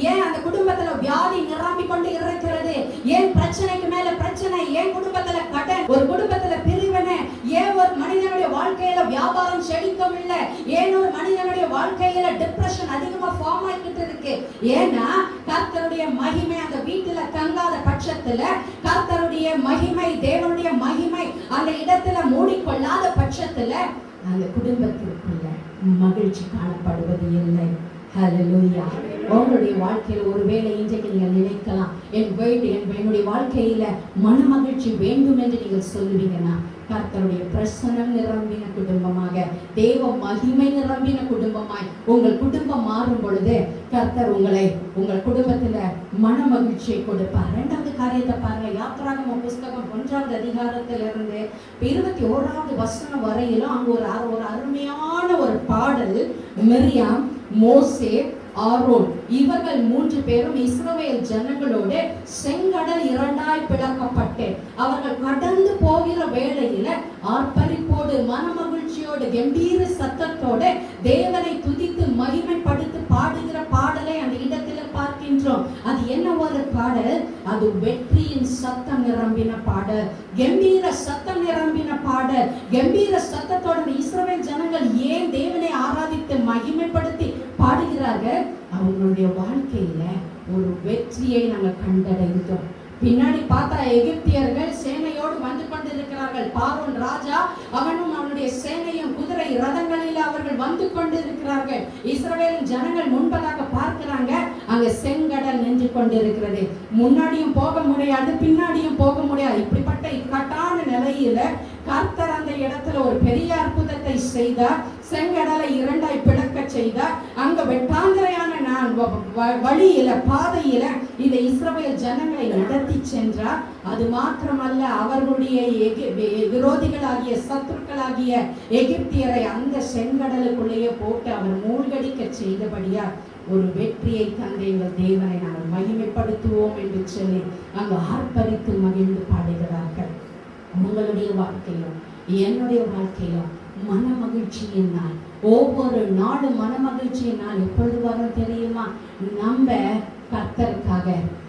ஏன் அந்த குடும்பத்துல வியாதி நிரம்பி கொண்டு இருக்கிறது? ஏன் பிரச்சனைக்கு மேல பிரச்சனை? ஏன் குடும்பத்துல கடன்? ஒரு குடும்பத்துல பிரிவினை? ஏன் ஒரு மனிதனுடைய வாழ்க்கையில வியாபாரம் செழிக்கவில்லை? ஏன் ஒரு மனிதனுடைய வாழ்க்கையில டிப்ரெஷன் அதிகமா ஃபார்ம் ஆகிட்டு இருக்கு? ஏன்னா கர்த்தருடைய மகிமை அந்த வீட்டுல தங்காத பட்சத்துல, கர்த்தருடைய மகிமை, தேவனுடைய மகிமை அந்த இடத்துல மூடிக்கொள்ளாத பட்சத்துல அந்த குடும்பத்திற்குள்ள மகிழ்ச்சி காணப்படுவது இல்லை. ஹல்லேலூயா. உங்களுடைய வாழ்க்கையில் ஒருவேளை இன்றைக்கு நீங்கள் நினைக்கலாம், என்னுடைய வாழ்க்கையில மன மகிழ்ச்சி வேண்டும் என்று நீங்கள் சொல்லுவீங்கன்னா, கர்த்தருடைய பிரசன்னம் நிரம்பின குடும்பமாக, தேவ மகிமை நிரம்பின குடும்பமாய் உங்கள் குடும்பம் மாறும் பொழுது கர்த்தர் உங்கள் குடும்பத்துல மன மகிழ்ச்சியை கொடுப்பார். 2வது காரியத்தை பாருங்க. யாத்திராகம புஸ்தகம் 1வது அதிகாரத்திலிருந்து 21வது வசனம் வரையிலும் அங்கு ஒரு அருமையான ஒரு பாடல். மிரியாம், மோசே, ஆரோன் இவர்கள் 3 பேரும் இஸ்ரவேல் ஜனங்களோடு செங்கடல் 2ஆய் பிளக்கப்பட்டு அவர்கள் கடந்து போகிற வேளையில ஆர்ப்பரிப்போடு, மனமகிழ்ச்சியோடு, கம்பீர சத்தத்தோடு தேவனை துதித்து மகிமைப்படுத்தி பாடுகிற பாடலை அந்த பாடல் அது வெற்றியின் சத்தம் நிரம்பின பாடல், கம்பீர சத்தம் நிரம்பின பாடல். கம்பீர சத்தத்தோட இஸ்ரவேல் ஜனங்கள் ஏன் தேவனை ஆராதித்து மகிமைப்படுத்தி பாடுகிறார்கள்? அவங்களுடைய வாழ்க்கையில ஒரு வெற்றியை நாங்கள் கண்டடைந்தோம். பின்னாடி பார்த்தா எகிப்தியர்கள் சேனையோடு வந்து கொண்டிருக்கிறார்கள். பார்வோன் ராஜா அவனும் அவனுடைய சேனையும் குதிரை ரதங்களில் அவர்கள் வந்து கொண்டிருக்கிறார்கள். இஸ்ரவேலின் ஜனங்கள் முன்பதாக பார்க்கிறாங்க, அங்க செங்கடல் நின்று கொண்டிருக்கிறது. முன்னாடியும் போக முடியாது, பின்னாடியும் போக முடியாது. இப்படிப்பட்ட இக்கட்டான நிலையில கர்த்தர் அந்த இடத்துல ஒரு பெரிய அற்புதத்தை செய்தார். செங்கடலை இரண்டாய் பிளக்க செய்தார். அங்க வெட்டாந்தரையான வழியில பாதையில இந்த இஸ்ரவேல் ஜனங்களை நடத்தி சென்றார். அது மாத்திரமல்ல, அவர்களுடைய விரோதிகளாகிய சத்துருக்களாகிய எகிப்தியரை அந்த செங்கடலுக்குள்ளேயே போட்டு அவர் மூழ்கடிக்க செய்தபடியார் ஒரு வெற்றியை தந்த எங்கள் தேவனை நாங்கள் மகிமைப்படுத்துவோம் என்று சொல்லி அங்கு ஆர்ப்பரித்து மகிழ்ந்து பாடுகிறார்கள். உங்களுடைய வாழ்க்கையிலும் என்னுடைய வாழ்க்கையிலும் மன மகிழ்ச்சியின் நாள், ஒவ்வொரு நாளும் மன மகிழ்ச்சியின் நாள் எப்பொழுது வரும் தெரியுமா? நம்ம கர்த்தருக்காக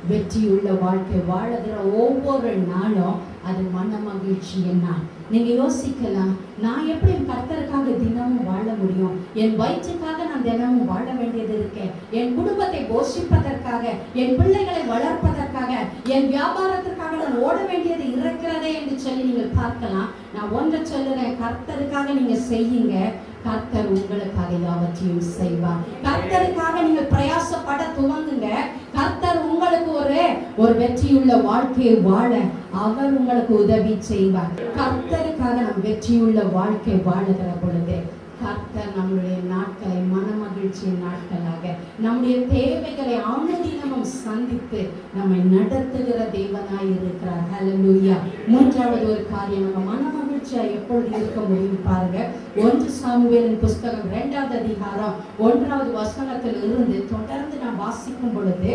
வெற்றியுள்ள வாழ்க்கை வாழுகிற ஒவ்வொரு நாளும் அது மன மகிழ்ச்சியின் நாள். நீங்க யோசிக்கலாம், நான் எப்படி கர்த்தருக்காக தினமும் வாழ முடியும்? என் வயிற்றுக்காக நான் தினமும் வாழ வேண்டியது இருக்கேன், என் குடும்பத்தை போஷிப்பதற்காக, என் பிள்ளைகளை வளர்ப்பதற்காக, என் வியாபாரத்திற்காக நான் ஓட வேண்டியது இருக்கிறதே என்று சொல்லி நீங்கள் பார்க்கலாம். நான் ஒன்றை சொல்லுறேன், கர்த்தருக்காக நீங்க செய்யுங்க, கர்த்தர் உங்களுக்காக யாவற்றையும் செய்வார். கர்த்தருக்காக நீங்கள் பிரயாசப்பட துவங்குங்க, கர்த்தர் உங்களுக்கு ஒரு வெற்றியுள்ள வாழ்க்கையை வாழ அவர் உங்களுக்கு உதவி செய்வார். கர்த்தருக்காக நம் வெற்றியுள்ள வாழ்க்கை வாழுகிற பொழுது கர்த்தர் நம்முடைய நாட்களை மன மகிழ்ச்சியின் நாட்களாக, நம்முடைய தேவைகளை அனுதினமும் சந்தித்து நம்மை நடத்துகிற தேவனாய் இருக்கிறார். ஹல்லேலூயா. மூன்றாவது ஒரு காரியம், நம்ம மன மகிழ்ச்சியா எப்பொழுது இருக்க முடியும் பாருங்க. 1 சாமுவேலின் புஸ்தகம் 2வது அதிகாரம் 1வது வசனத்தில் இருந்து தொடர்ந்து நான் வாசிக்கும் பொழுது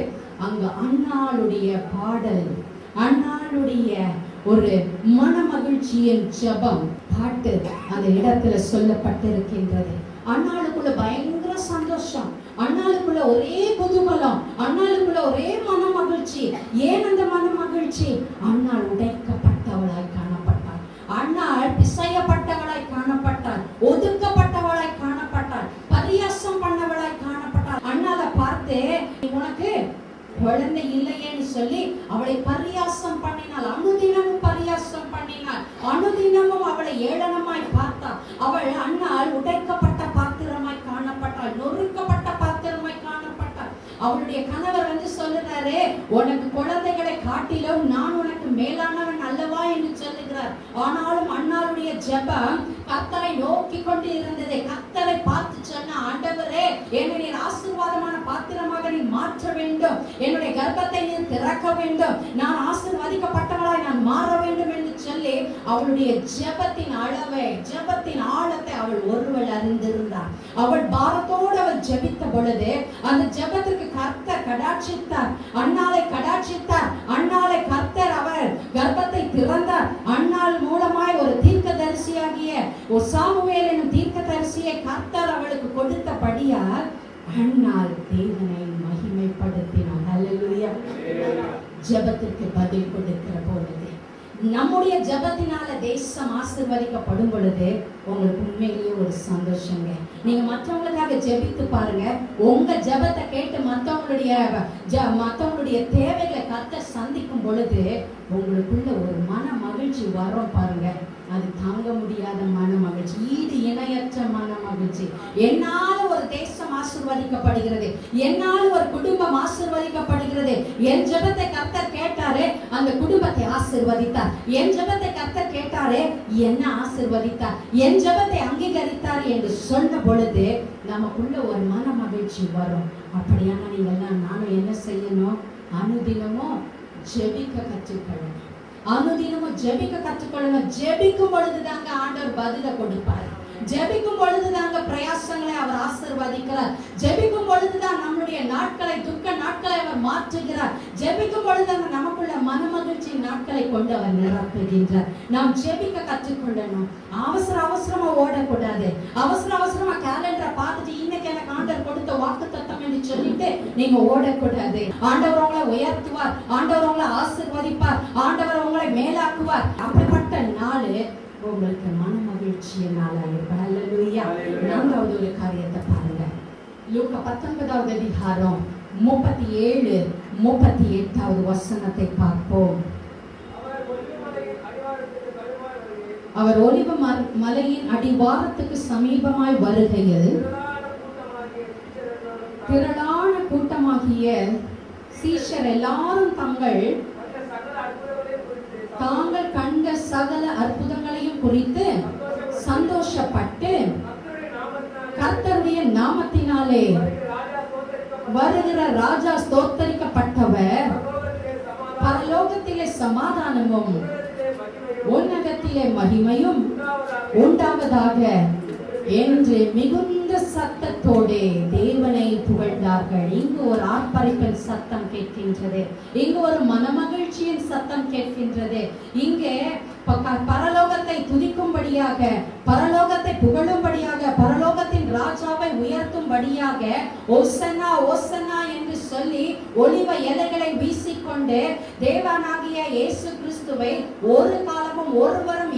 அங்க அன்னாளுடைய பாடல், அன்னாளுடைய ஒரு மன மகிழ்ச்சியின் ஜெபம் பாட்டு அந்த இடத்துல சொல்லப்பட்டிருக்கின்றது. அன்னாளுக்குள்ள பயங்கர சந்தோஷம், அன்னாளுக்குள்ள ஒரே குதூகலம், அன்னாளுக்குள்ள ஒரே மன மகிழ்ச்சி. ஏன் அந்த மன மகிழ்ச்சி? அன்னாள் உடைக்கப்பட்டவளாய் காணப்பட்டாள், அன்னாள் பிசையப்பட்டவளாய் காணப்பட்டாள், ஒதுக்கப்பட்டவளாய் காணப்பட்டாள், பரியாசம் பண்ணவளாய் காணப்பட்டாள். அன்னாளை பார்த்து உனக்கு குழந்தை இல்லையேன்னு சொல்லி அவளை பரியாசம் பண்ணினாள், அனுதினமும் பரியாசம் பண்ணினாள், அனுதினமும் அவளை ஏளனமாய் பார்த்தாள். அவள் அன்னாள் உடைக்கப்பட்ட பாத்திரமாய் காணப்பட்டாள், நொறுக்கப்பட்ட பாத்திரமாய் காணப்பட்டாள். அவளுடைய கணவர் சொல்லுறாரு, உனக்கு குழந்தைகளை காட்டிலும் நான் உனக்கு மேலானவன் அல்லவா என்று சொல்லுகிறார். ஆனாலும் அன்னாளுடைய ஜெபம் கர்த்தரை நோக்கி கொண்டு இருந்தது. கர்த்தரை பார்த்து சொன்ன, ஆண்டவரே, என்னை ஆசீர்வாதமான பாத்திரமாக நீ மாற்ற வேண்டும், என்னுடைய கர்ப்பத்தை நீ திறக்க வேண்டும், நான் ஆசீர்வதிக்கப்பட்டவளாய் நான் மாற வேண்டும் என்று சொல்லி அவளுடைய ஜெபத்தின் அளவை, ஜெபத்தின் ஆழத்தை அவள் ஒருவள் அறிந்திருந்தாள். அவள் பாரத்தோடு அவள் ஜெபித்த பொழுது அந்த ஜெபத்திற்கு கர்த்தர் கடாட்சித்தார், அன்னாளை கடாட்சித்தார். அன்னாளை கர்த்தர் அவர் கர்ப்பத்தை திறந்தார். அன்னாள் மூலமாய் ஒரு தீர்க்கதரிசியாகிய ஒரு சாமுவேல் எனும் தீர்க்கதரிசியை கர்த்தர் அவளுக்கு கொடுத்தபடியால் அன்னாள் தேவனை மகிமைப்படுத்தினார். ஹல்லேலூயா. ஜெபத்திற்கு பதில் கொடுக்கிற பொழுது, நம்முடைய ஜெபத்தினால தேசம் ஆசீர்வதிக்கப்படும் பொழுது உங்களுக்கு உண்மையிலேயே ஒரு சந்தோஷங்க. நீங்க மற்றவங்களுக்காக ஜெபித்து பாருங்க, உங்க ஜெபத்தை கேட்டு மற்றவங்களுடைய தேவைகளை கர்த்தர் சந்திக்கும் பொழுது உங்களுக்குள்ள ஒரு மன மகிழ்ச்சி வரும் பாருங்க. அது தாங்க முடியாத மன மகிழ்ச்சி, ஈடு இணையற்ற மன மகிழ்ச்சி. என்னால ஒரு தேசம் ஆசீர்வதிக்கப்படுகிறது, என்னால ஒரு குடும்பம் ஆசீர்வதிக்கப்படுகிறது. என் ஜெபத்தை கர்த்தர் கேட்டாரே, அந்த குடும்பத்தை ஆசீர்வதித்தார். என் ஜெபத்தை கர்த்தர் கேட்டாரே, என்ன ஆசீர்வதித்தார், என் ஜெபத்தை அங்கீகரித்தார் என்று சொன்ன பொழுது நமக்குள்ள ஒரு மன மகிழ்ச்சி வரும். அப்படியான நீங்கள்லாம் நானும் என்ன செய்யணும்? அனுதினமும் ஜெபிக்க கற்றுக்கொள்ளணும், அனுதினமும் ஜெபிக்க கற்றுக்கொள்ளணும். ஜெபிக்கும் பொழுதுதாங்க ஆண்டவர் பதிலை கொடுப்பார். ஜெபிக்கும் பொழுதுதாங்க பிரயாசங்களை அவர் ஆசீர்வதிக்கிறார். ஜெபிக்கும் பொழுதுதான் நம்மளுடைய நாட்களை, துக்க நாட்களை அவர் மாற்றுகிறார். ஜெபிக்கும் பொழுதுதான் நமக்குள்ள மனமகிழ்ச்சி நாட்களை கொண்டு அவர் நிரப்புகின்றார். நாம் ஜெபிக்க கற்றுக்கொள்ளணும். அவசரமா ஓடக்கூடாது. அவசரமா கேலண்டரை பார்த்துட்டு இன்னைக்கு எனக்கு ஆண்டவர் கொடுத்த வாக்குத்தத்தம் என்று சொல்லிட்டு நீங்க ஓடக்கூடாது. ஆண்டவர் உங்களை உயர்த்துவார், ஆண்டவர் உங்களை ஆசீர்வதிப்பார், ஆண்டவர் உங்களை மேலாக்குவார். அப்படிப்பட்ட நாள் உங்களுக்கு மன மகிழ்ச்சிய நாளா இருக்கும். ஹல்லேலூயா. நான்காவது ஒரு காரியத்தை பாருங்க. லூக்கா 19வது அதிகாரம் 37, 38வது வசனத்தை பார்ப்போம். அவர் ஒலிவ மலையின் அடிவாரத்துக்கு சமீபமாய் வருகையில் திரளான கூட்டமாகிய சீஷர் எல்லாரும் தாங்கள் கண்ட சகல அற்புதங்களையும் குறித்து சந்தோஷப்பட்டு கர்த்தருடைய நாமத்தினாலே வருகிற ராஜா ஸ்தோத்தரிக்கப்பட்டவர், பரலோகத்திலே சமாதானமும் உன்னதத்திலே மகிமையும் உண்டாவதாக என்று மிகுந்த சத்தத்தோடே தேவனை புகழ்ந்தார்கள். இங்கு ஒரு ஆர்ப்பரிப்பின் சத்தம் கேட்கின்றது. இங்கு ஒரு மனமகிழ்ச்சியின் சத்தம் கேட்கின்றது. இங்கே பரலோகத்தை துதிக்கும்படியாக, பரலோகத்தை புகழும்படியாக, பரலோகத்தின் ராஜாவை உயர்த்தும்படியாக ஓசன்னா ஓசன்னா என்று சொல்லி ஒலிவ இலைகளை வீசிக்கொண்டு தேவனாகிய இயேசு கிறிஸ்துவை ஒரு காலமும் ஒருவரும்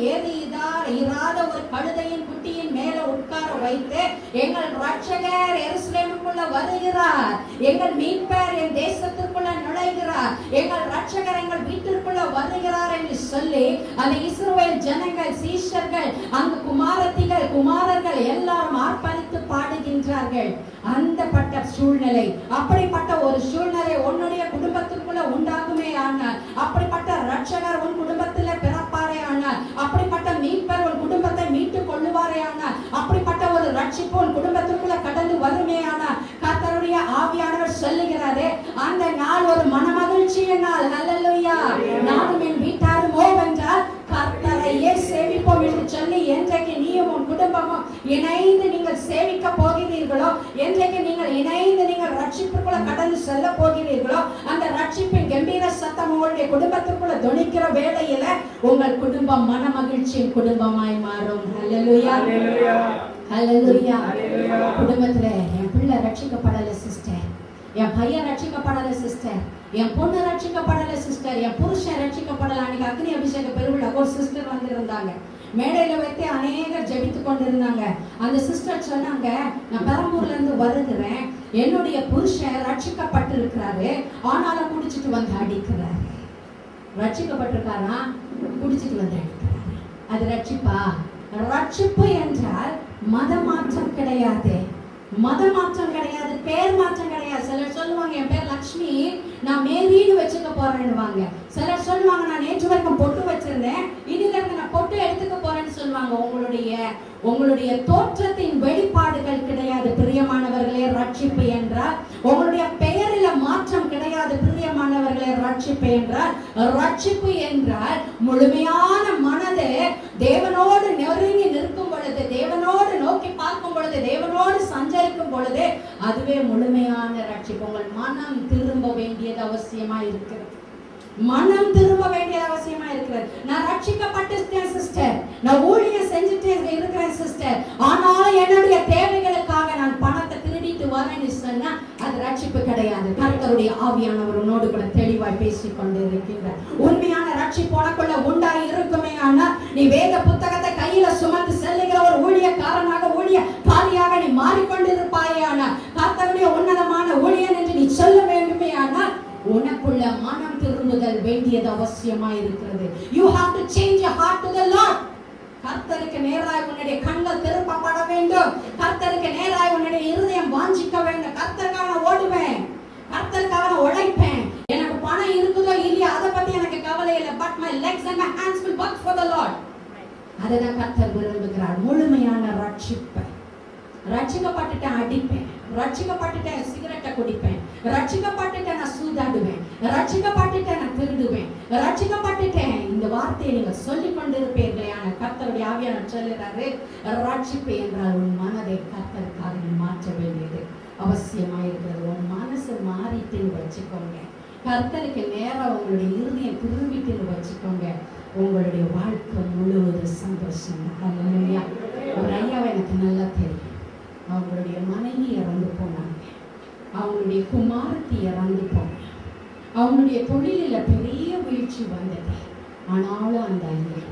இராத ஒரு கழுதையின் குட்டியின் மேல உட்கார வைத்து, எங்கள் ரட்சகர் எருசலேமுக்குள்ள வருகிறார், எங்கள் மீட்பர் என் தேசத்திற்குள்ள நுழைகிறார், எங்கள் ரட்சகர் எங்கள் வீட்டிற்குள்ள வருகிறார் என்று சொல்லி அந்த இஸ்ரவேல் ஜனங்கள், சீஷர்கள், அங்கு குமாரத்திகள், குமாரர்கள் எல்லாரும் ஆர்ப்பரித்து பாடுகின்றார்கள். அந்த பட்ட சூழ்நிலை, அப்படிப்பட்ட ஒரு சூழ்நிலை உன்னுடைய குடும்பத்திற்குள்ள உண்டாகுமே ஆனால், அப்படிப்பட்ட ரட்சகர் உன் குடும்பத்தில் பிறப்பாரே ஆனால், அப்படிப்பட்ட மீட்பர் உன் குடும்பத்தை மீட்டுக் கொள்ளுவாரே ஆனால், அப்படிப்பட்ட ஒரு ரட்சிப்பு உன் குடும்பத்திற்குள்ள கடந்து வருமே ஆனால், கர்த்தருடைய ஆவியானவர் சொல்லுகிறாரே, அந்த நாள் ஒரு மனமகிழ்ச்சியின் நாள். ஹல்லேலூயா. நானும் என் வீட்டாரும் ஓவென்றால் கர்த்தரையே சேவிப்போம் என்று சொல்லி, என்றைக்கு நீயும் உன் குடும்பமும் இணைந்து நீங்கள் சேவிக்க போகிறீர்களோ, என்றைக்கு நீங்கள் இணைந்து நீங்கள் ரட்சிப்புக்குள்ள கடந்து செல்ல போகிறீர்களோ, அந்த ரட்சிப்பின் கம்பீர சத்தம் உங்களுடைய குடும்பத்திற்குள்ள துணிக்கிற வேளையில உங்கள் குடும்பம் மன மகிழ்ச்சியின் குடும்பமாய் மாறும். ஹல்லேலூயா. ஹல்லேலூயா. குடும்பத்துல என் பிள்ளை ரட்சிக்கப்படல சிஸ்டர், என் பையன் ரட்சிக்கப்படல சிஸ்டர், என் பொண்ணு ரட்சிக்கப்படல சிஸ்டர், என் புருஷன் ரட்சிக்கப்படல. அன்னைக்கு அக்னி அபிஷேக பெருவிழா ஒரு சிஸ்டர் வந்திருந்தாங்க. மேடையில வைத்து அநேகர் ஜெபித்து கொண்டிருந்தாங்க. அந்த சிஸ்டர் சொன்னாங்க, நான் பெரம்பூர்ல இருந்து வருகிறேன், என்னுடைய புருஷன் ரட்சிக்கப்பட்டு இருக்கிறாரு, ஆனாலும் குடிச்சிட்டு வந்து அடிக்கிறாரு. ரட்சிக்கப்பட்டிருக்காரா, குடிச்சிட்டு வந்து அடிக்கிறாரு. அது ரட்சிப்பா? ரட்சிப்பு என்றால் மத மாற்றம் கிடையாது, மத மாற்றம் கிடையாது, பேர் மாற்றம் கிடையாது. சிலர் சொல்லுவாங்க, என் பேர் லட்சுமி, நான் மேரீடு வச்சுக்க போறேன்னுவாங்க. சிலர் சொல்லுவாங்க, நான் நேற்று வரைக்கும் பொட்டு வச்சிருந்தேன், இனில இருந்து நான் பொட்டு எடுத்துக்க போறேன்னு சொல்லுவாங்க. உங்களுடைய தோற்றத்தின் வெளிப்பாடுகள் கிடையாது பிரியமானவர்களே ரட்சிப்பு என்றால். உங்களுடைய பெயரில மாற்றம் கிடையாது பிரியமானவர்களே ரட்சிப்பு என்றால். ரட்சிப்பு என்றால் முழுமையான மனது தேவனோடு நெருங்கி நிற்கும் பொழுது, தேவனோடு நோக்கி பார்க்கும் பொழுது, தேவனோடு சஞ்சரிக்கும் பொழுது, அதுவே முழுமையான ரட்சிப்பு. உங்கள் மனம் திரும்ப வேண்டியது அவசியமா இருக்கிறது. மனம் திரும்ப வேண்டிய அவசியமா இருக்கிறது. நான் ரட்சிக்கப்பட்டேன் சிஸ்டர், நான் ஊழியம் செஞ்சுட்டு இருக்கிறேன் சிஸ்டர், ஆனாலும் என்னுடைய தேவைகளுக்காக நான் பணத்தை திருடிட்டு வரேன்னு சொன்னா அது ரட்சிப்பு கிடையாது. கர்த்தருடைய ஆவியானவர் உன்னோடு கூட தெளிவாய் பேசிக் கொண்டு இருக்கின்றார். உண்மையான ரட்சிப்பு உனக்குள்ள உண்டாகி இருக்குமே ஆனால், நீ வேத புத்தகத்தை கையில சுமந்து செல்லுகிற ஒரு ஊழியக்காரனாக, ஊழியக்காரியாக நீ மாறிக்கொண்டிருப்பாயே ஆனால், கர்த்தருடைய உன்னதமான ஊழியன் என்று நீ சொல்ல வேண்டுமே ஆனால், உனக்குள்ள மனம் திரும்புதல் வேண்டியது அவசியமா இருக்கிறது. You have to change your heart to the Lord. கர்த்தருக்கு நேராய் உன்னுடைய கண்கள் திருப்பப்பட வேண்டும். கர்த்தருக்கு நேராய் உன்னுடைய இருதயம் வாஞ்சிக்க வேண்டும். கர்த்தருக்காக நான் ஓடுவேன், கர்த்தருக்காக நான் உழைப்பேன். எனக்கு பணம் இருக்குதோ இல்லையா அதை பத்தி எனக்கு கவலை இல்லை. But my legs and my hands will work for the Lord. அதுதான் கர்த்தர் விரும்புகிறார். முழுமையான ரட்சிப்பை. ரட்சிக்கப்பட்டுட்டேன் அடிப்பேன், ரட்சிக்கப்பட்டுட்டேன் சிகரெட்டை குடிப்பேன், ரட்சிக்கப்பட்டுட்டேன் நான் சூதாடுவேன், ரட்சிக்கப்பட்டுட்டேன் நான் திருடுவேன், ரட்சிக்கப்பட்டுட்டேன், இந்த வார்த்தையை நீங்கள் சொல்லிக் கொண்டிருப்பீர்களே ஆனால் கர்த்தருடைய ஆவியானவர் சொல்லுறாரு, ரட்சிப்பு என்றால் உன் மனதை கர்த்தருக்காக நீ மாற்ற வேண்டியது அவசியமாயிருக்கிறது. உன் மனசு மாறிட்டுன்னு வச்சுக்கோங்க, கர்த்தருக்கு நேரம் உங்களுடைய இருதயம் திரும்பிட்டுன்னு வச்சுக்கோங்க, உங்களுடைய வாழ்க்கை முழுவதும் சந்தோஷம். அல்லேலூயா. ஒரு ஐயாவை எனக்கு நல்லா தெரியும். அவங்களுடைய மனைவி இறந்து போனாங்க, அவங்களுடைய குமாரத்தி இறந்து போனாங்க, அவங்களுடைய தொழிலில் பெரிய வீழ்ச்சி வந்தது. ஆனாலும் அந்த ஐயா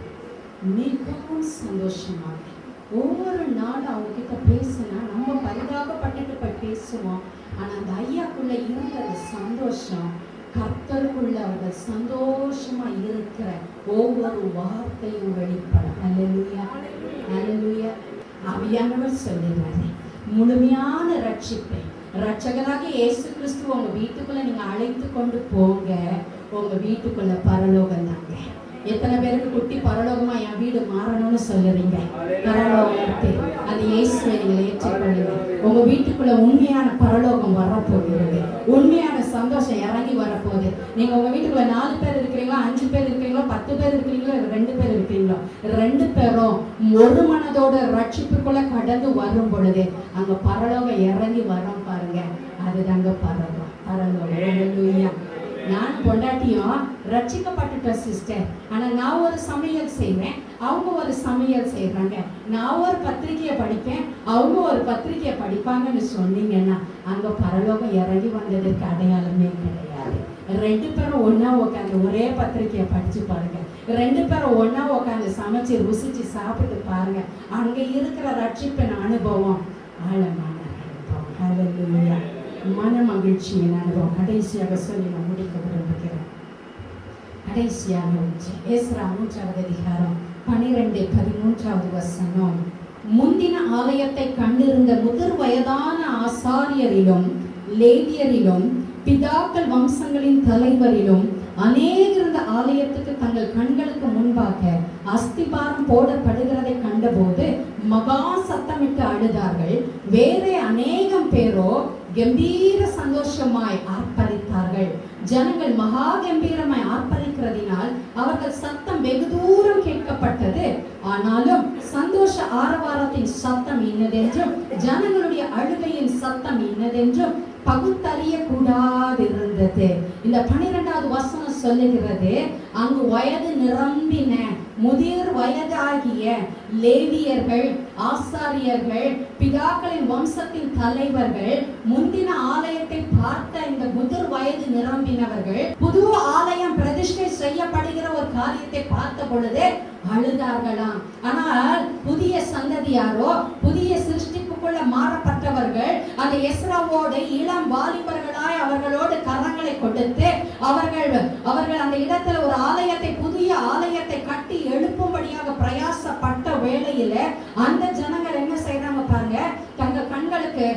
மிகவும் சந்தோஷமாக ஒவ்வொரு நாளும் அவங்க கிட்ட பேசினா நம்ம பரிதாபப்பட்டுட்டு போய் பேசுவோம். ஆனால் அந்த ஐயாக்குள்ள இருந்தது சந்தோஷம். கர்த்தருக்குள்ள அவர்கள் சந்தோஷமா இருக்கிற ஒவ்வொரு வார்த்தையும் வெளிப்படும். அல்லேலூயா, அல்லேலூயா. ஆவியானவர் சொல்லுகிறாரு, முழுமையான ரட்சிப்பை ரட்சகராக இயேசு கிறிஸ்து உங்க வீட்டுக்குள்ள நீங்க அழைத்து கொண்டு போங்க. உங்க வீட்டுக்குள்ள பரலோகம் தாங்க. எத்தனை பேருக்கு குட்டி பரலோகமா என் வீடு மாறணும்னு சொல்லுறீங்க? பரலோகத்தை அது இயேசுவை நீங்கள் ஏற்றுக்கொள்ளுங்க. உங்க வீட்டுக்குள்ள உண்மையான பரலோகம் வரப்போகிறது, உண்மையான சந்தோஷம் இறங்கி வரப்போகுது. நீங்க உங்க வீட்டுக்குள்ள 4 பேர் இருக்கிறீங்களோ, 5 பேர் இருக்கிறீங்களோ, 10 பேர் இருக்கிறீங்களோ, 2 பேர் இருக்கிறீங்களோ, 2 பேரும் ஒரு மனதோட ரட்சிப்புக்குள்ள கடந்து வரும் பொழுது அங்க பரலோகம் இறங்கி வரும் பாருங்க, அதுதாங்க பரலோகம். பரலோகம். நான் பொண்டாட்டியும் ரட்சிக்கப்பட்டுட்டோம் சிஸ்டர். ஆனால் நான் ஒரு சமையல் செய்வேன், அவங்க ஒரு சமையல் செய்கிறாங்க. நான் ஒரு பத்திரிகையை படிப்பேன், அவங்க ஒரு பத்திரிகையை படிப்பாங்கன்னு சொன்னீங்கன்னா அங்கே பரலோகம் இறங்கி வந்ததுக்கு அடையாளமே கிடையாது. 2 பேரும் ஒன்றா உட்காந்து ஒரே பத்திரிகையை படித்து பாருங்க, 2 பேரும் ஒன்றா உட்காந்து சமைச்சு ருசிச்சு சாப்பிட்டு பாருங்க, அங்கே இருக்கிற ரட்சிப்பின் அனுபவம் ஆழமான அனுபவம். ஹல்லேலூயா. மன மகிழ்ச்சியின் அனுபவம். கடைசியாக சொல்லி நான் முடிக்க விரும்புகிறேன். கடைசியாக எஸ்ரா 3வது அதிகாரம் 12-13வது வசனம். முந்தின ஆலயத்தை கண்டிருந்த முதிர் வயதான ஆசாரியரிலும் லேவியரிலும் பிதாக்கள் வம்சங்களின் தலைவரிலும் அநேகர் இந்த ஆலயத்துக்கு தங்கள் கண்களுக்கு முன்பாக அஸ்திபாரம் போடப்படுகிறதை கண்டபோது மகா சத்தமிட்டு அழுதார்கள். வேறே அநேகம் பேரோ கம்பீர சந்தோஷமாய் ஆர்ப்பரித்தார்கள். ஜனங்கள் மகா கம்பீரமாய் ஆர்ப்பரிக்கிறதினால் அவர்கள் சத்தம் வெகு தூரம் கேட்கப்பட்டது. ஆனாலும் சந்தோஷ ஆரவாரத்தின் சத்தம் இன்னதென்றும் ஜனங்களுடைய அழுகையின் சத்தம் இன்னதென்றும் பகுத்தறிய கூடாதிருந்தது. இந்த 12வது வசனம் சொல்லுகிறது, அங்கு வயது நிரம்பின முதிர் வயதாகிய லேவியர்கள், ஆசாரியர்கள், பிதாக்களின் வம்சத்தின் தலைவர்கள், முந்தின ஆலயத்தை பார்த்த இந்த முதிர் வயது நிரம்பினவர்கள் புது ஆலயம் பிரதிஷ்டை செய்யப்படுகிற ஒரு காரியத்தை பார்த்த பொழுது அழுதார்களாம். ஆனால் புதிய சந்ததியாரோ, புதிய சிருஷ்டிப்புக்குள்ள மாறப்பட்டவர்கள் அந்த எஸ்ராவோடு இளம் வாலிபர்களாய் அவர்களோடு கரங்களை கொடுத்து அவர்கள் அந்த இடத்துல ஒரு ஆலயத்தை, புதிய ஆலயத்தை கட்டி எழுப்பும்படியாக பிரயாசப்பட்ட வேளையில அந்த ஜனங்கள் என்ன செய்யறாங்க பாருங்க, தங்கள் கண்களுக்கு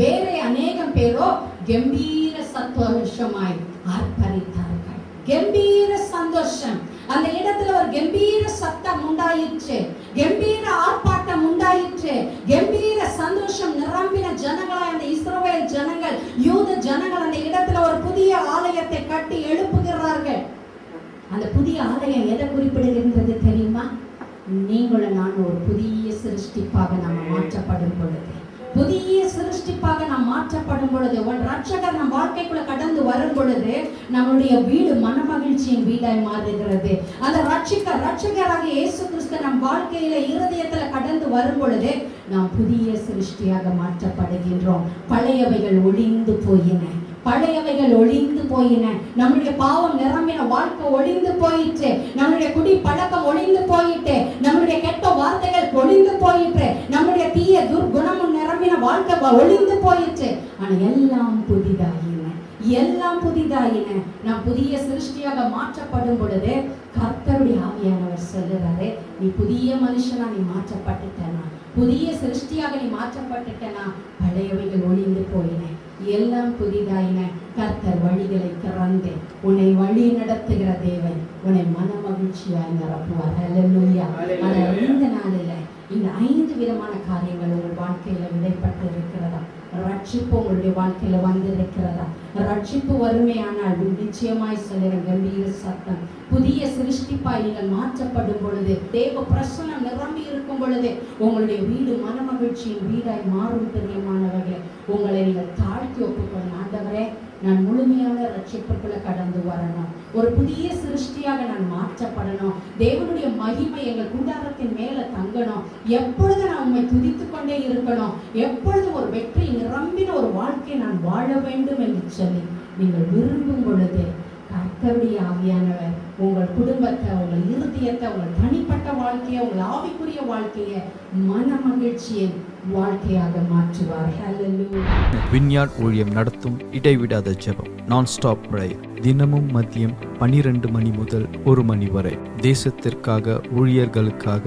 வேறே அநேகம் பேரோ கம்பீர சந்தோஷமாய் ஆர்ப்பரித்தார்கள். கம்பீர சந்தோஷம். அந்த இடத்துல ஒரு கம்பீர சத்தம் உண்டாயிற்று, கம்பீர ஆர்ப்பாட்டம் உண்டாயிற்று, கம்பீர சந்தோஷம் நிரம்பின ஜனங்களாய் அந்த இஸ்ரவேல் ஜனங்கள், யூத ஜனங்கள் அந்த இடத்துல ஒரு புதிய ஆலயத்தை கட்டி எழுப்புகிறார்கள். அந்த புதிய ஆலயம் எதை குறிப்பிடுகின்றது தெரியுமா? நீங்களும் நான் ஒரு புதிய சிருஷ்டிப்பாக நாம மாற்றப்படும் பொழுது, புதிய சிருஷ்டிப்பாக நாம் மாற்றப்படும் பொழுது, ஒரு ரட்சகர் நம் வாழ்க்கைக்குள்ள கடந்து வரும் பொழுது நம்முடைய வீடு மனமகிழ்ச்சியின் வீடாய் மாறுகிறது. அந்த ரட்சகராக இயேசு கிறிஸ்து நம் வாழ்க்கையில இருதயத்துல கடந்து வரும் பொழுது நாம் புதிய சிருஷ்டியாக மாற்றப்படுகின்றோம். பழையவைகள் ஒளிந்து போயின, பழையவைகள் ஒளிந்து போயின. நம்முடைய பாவம் நிரம்பின வாழ்க்கை ஒளிந்து போயிற்று, நம்முடைய குடி பழக்கம் ஒளிந்து போயிட்டு, நம்முடைய கெட்ட வார்த்தைகள் ஒளிந்து போயிற்று, நம்முடைய தீய துர்குணமும் நிரம்பின வாழ்க்கை ஒளிந்து போயிற்று. ஆனா எல்லாம் புதிதாயின, எல்லாம் புதிதாயின. நாம் புதிய சிருஷ்டியாக மாற்றப்படும் பொழுது கர்த்தருடைய ஆவியானவர் சொல்லுறாரு, நீ புதிய மனுஷனா நீ மாற்றப்பட்டுட்டனா, புதிய சிருஷ்டியாக நீ மாற்றப்பட்டுட்டனா, பழையவைகள் ஒளிந்து போயின, எல்லாம் புதிதாயின. கர்த்தர் வழிகளை திறந்து உன்னை வழி நடத்துகிற தேவன் உன்னை மன மகிழ்ச்சியாய் நிரப்புவார். ஹல்லேலூயா. ஆனால் இந்த நாளில் இந்த 5 விதமான காரியங்கள் உங்கள் வாழ்க்கையில விதைப்பட்டு இருக்கிறதா? ரட்சிப்பு உங்களுடைய வாழ்க்கையில வந்திருக்கிறதா? ரட்சிப்பு வறுமையானால் நிச்சயமாய் சொல்லுற கம்பீர சத்தம், புதிய சிருஷ்டிப்பாய் நீங்கள் மாற்றப்படும் பொழுது, தேவ பிரசன்னம் நிரம்பி இருக்கும் பொழுது உங்களுடைய வீடு மனமகிழ்ச்சியின் வீடாய் மாறும். பிரியமானவர்களே, உங்களை நீங்கள் தாழ்த்தி ஒப்புக்கொள்ளணும். ஆண்டவரே, நான் முழுமையான ரட்சிப்புக்குள்ள கடந்து வரணும், ஒரு புதிய சிருஷ்டியாக நான் மாற்றப்படணும், தேவனுடைய மகிமை எங்கள் கூடாரத்தின் மேல தங்கணும், எப்பொழுது நான் உண்மை துதித்துக் கொண்டே இருக்கணும், எப்பொழுதும் ஒரு வெற்றி நிரம்பின ஒரு வாழ்க்கையை நான் வாழ வேண்டும் என்று சொல்லி நீங்கள் விரும்பும் பொழுது கர்த்தருடைய ஆவியானவர் உங்கள் குடும்பத்தை, உங்கள் இருதயத்தை, உங்கள் தனிப்பட்ட வாழ்க்கையை, உங்கள் ஆவிக்குரிய வாழ்க்கையை மன மகிழ்ச்சியின் வாழ்க்கையாக மாற்றுவார். ஹல்லேலூயா. விஞ்ஞான் ஊழியம் நடத்தும் இடைவிடாத ஜெபம், நான் ஸ்டாப் பிரேயர். தினமும் மதியம் 12 மணி முதல் 1 மணி வரை தேசத்திற்காக, ஊழியர்களுக்காக,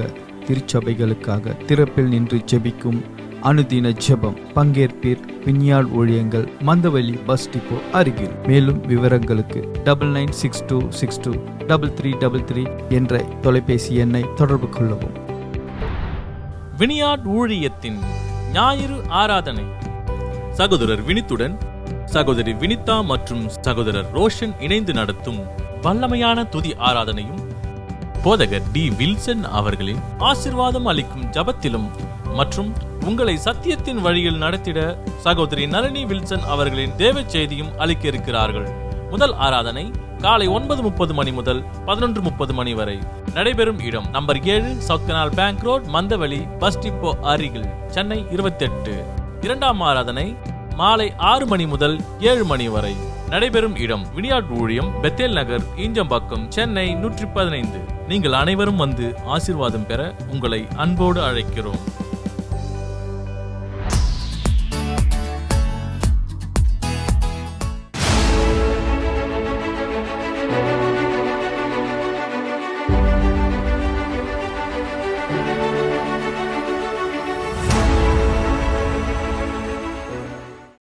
திருச்சபைகளுக்காக திறப்பில் நின்று ஜெபிக்கும் அனுதின ஜெபம். பங்கேற்பீர். விஞ்ஞான் ஊழியங்கள், மந்தவெளி பஸ் டிப்போ அருகில். மேலும் விவரங்களுக்கு 9962623333 என்ற தொலைபேசி எண்ணை தொடர்பு கொள்ளவும். வினியார்ட் ஊழியத்தின் ஞாயிறு ஆராதனை சகோதரர் வினித்துடன் சகோதரி வினிதா மற்றும் சகோதரர் ரோஷன் இணைந்து நடத்தும் வல்லமையான துதி ஆராதனையும், போதகர் டி வில்சன் அவர்களின் ஆசீர்வாதம் அளிக்கும் ஜபத்திலும் மற்றும் உங்களை சத்தியத்தின் வழியில் நடத்திட சகோதரி நளினி வில்சன் அவர்களின் தேவ செய்தியும் அளிக்க இருக்கிறார்கள். முதல் ஆராதனை காலை 9:30 மணி முதல் 11:30 மணி வரை நடைபெறும் இடம் number 7 south canal bank road, Mandaveli bus depot அருகில், சென்னை 28. இரண்டாம் ஆராதனை மாலை 6 மணி முதல் 7 மணி வரை நடைபெறும் இடம் வினியார்ட் ஊழியம், பெத்தேல் நகர், ஈஞ்சம்பாக்கம், சென்னை 115. நீங்கள் அனைவரும் வந்து ஆசீர்வாதம் பெற உங்களை அன்போடு அழைக்கிறோம்.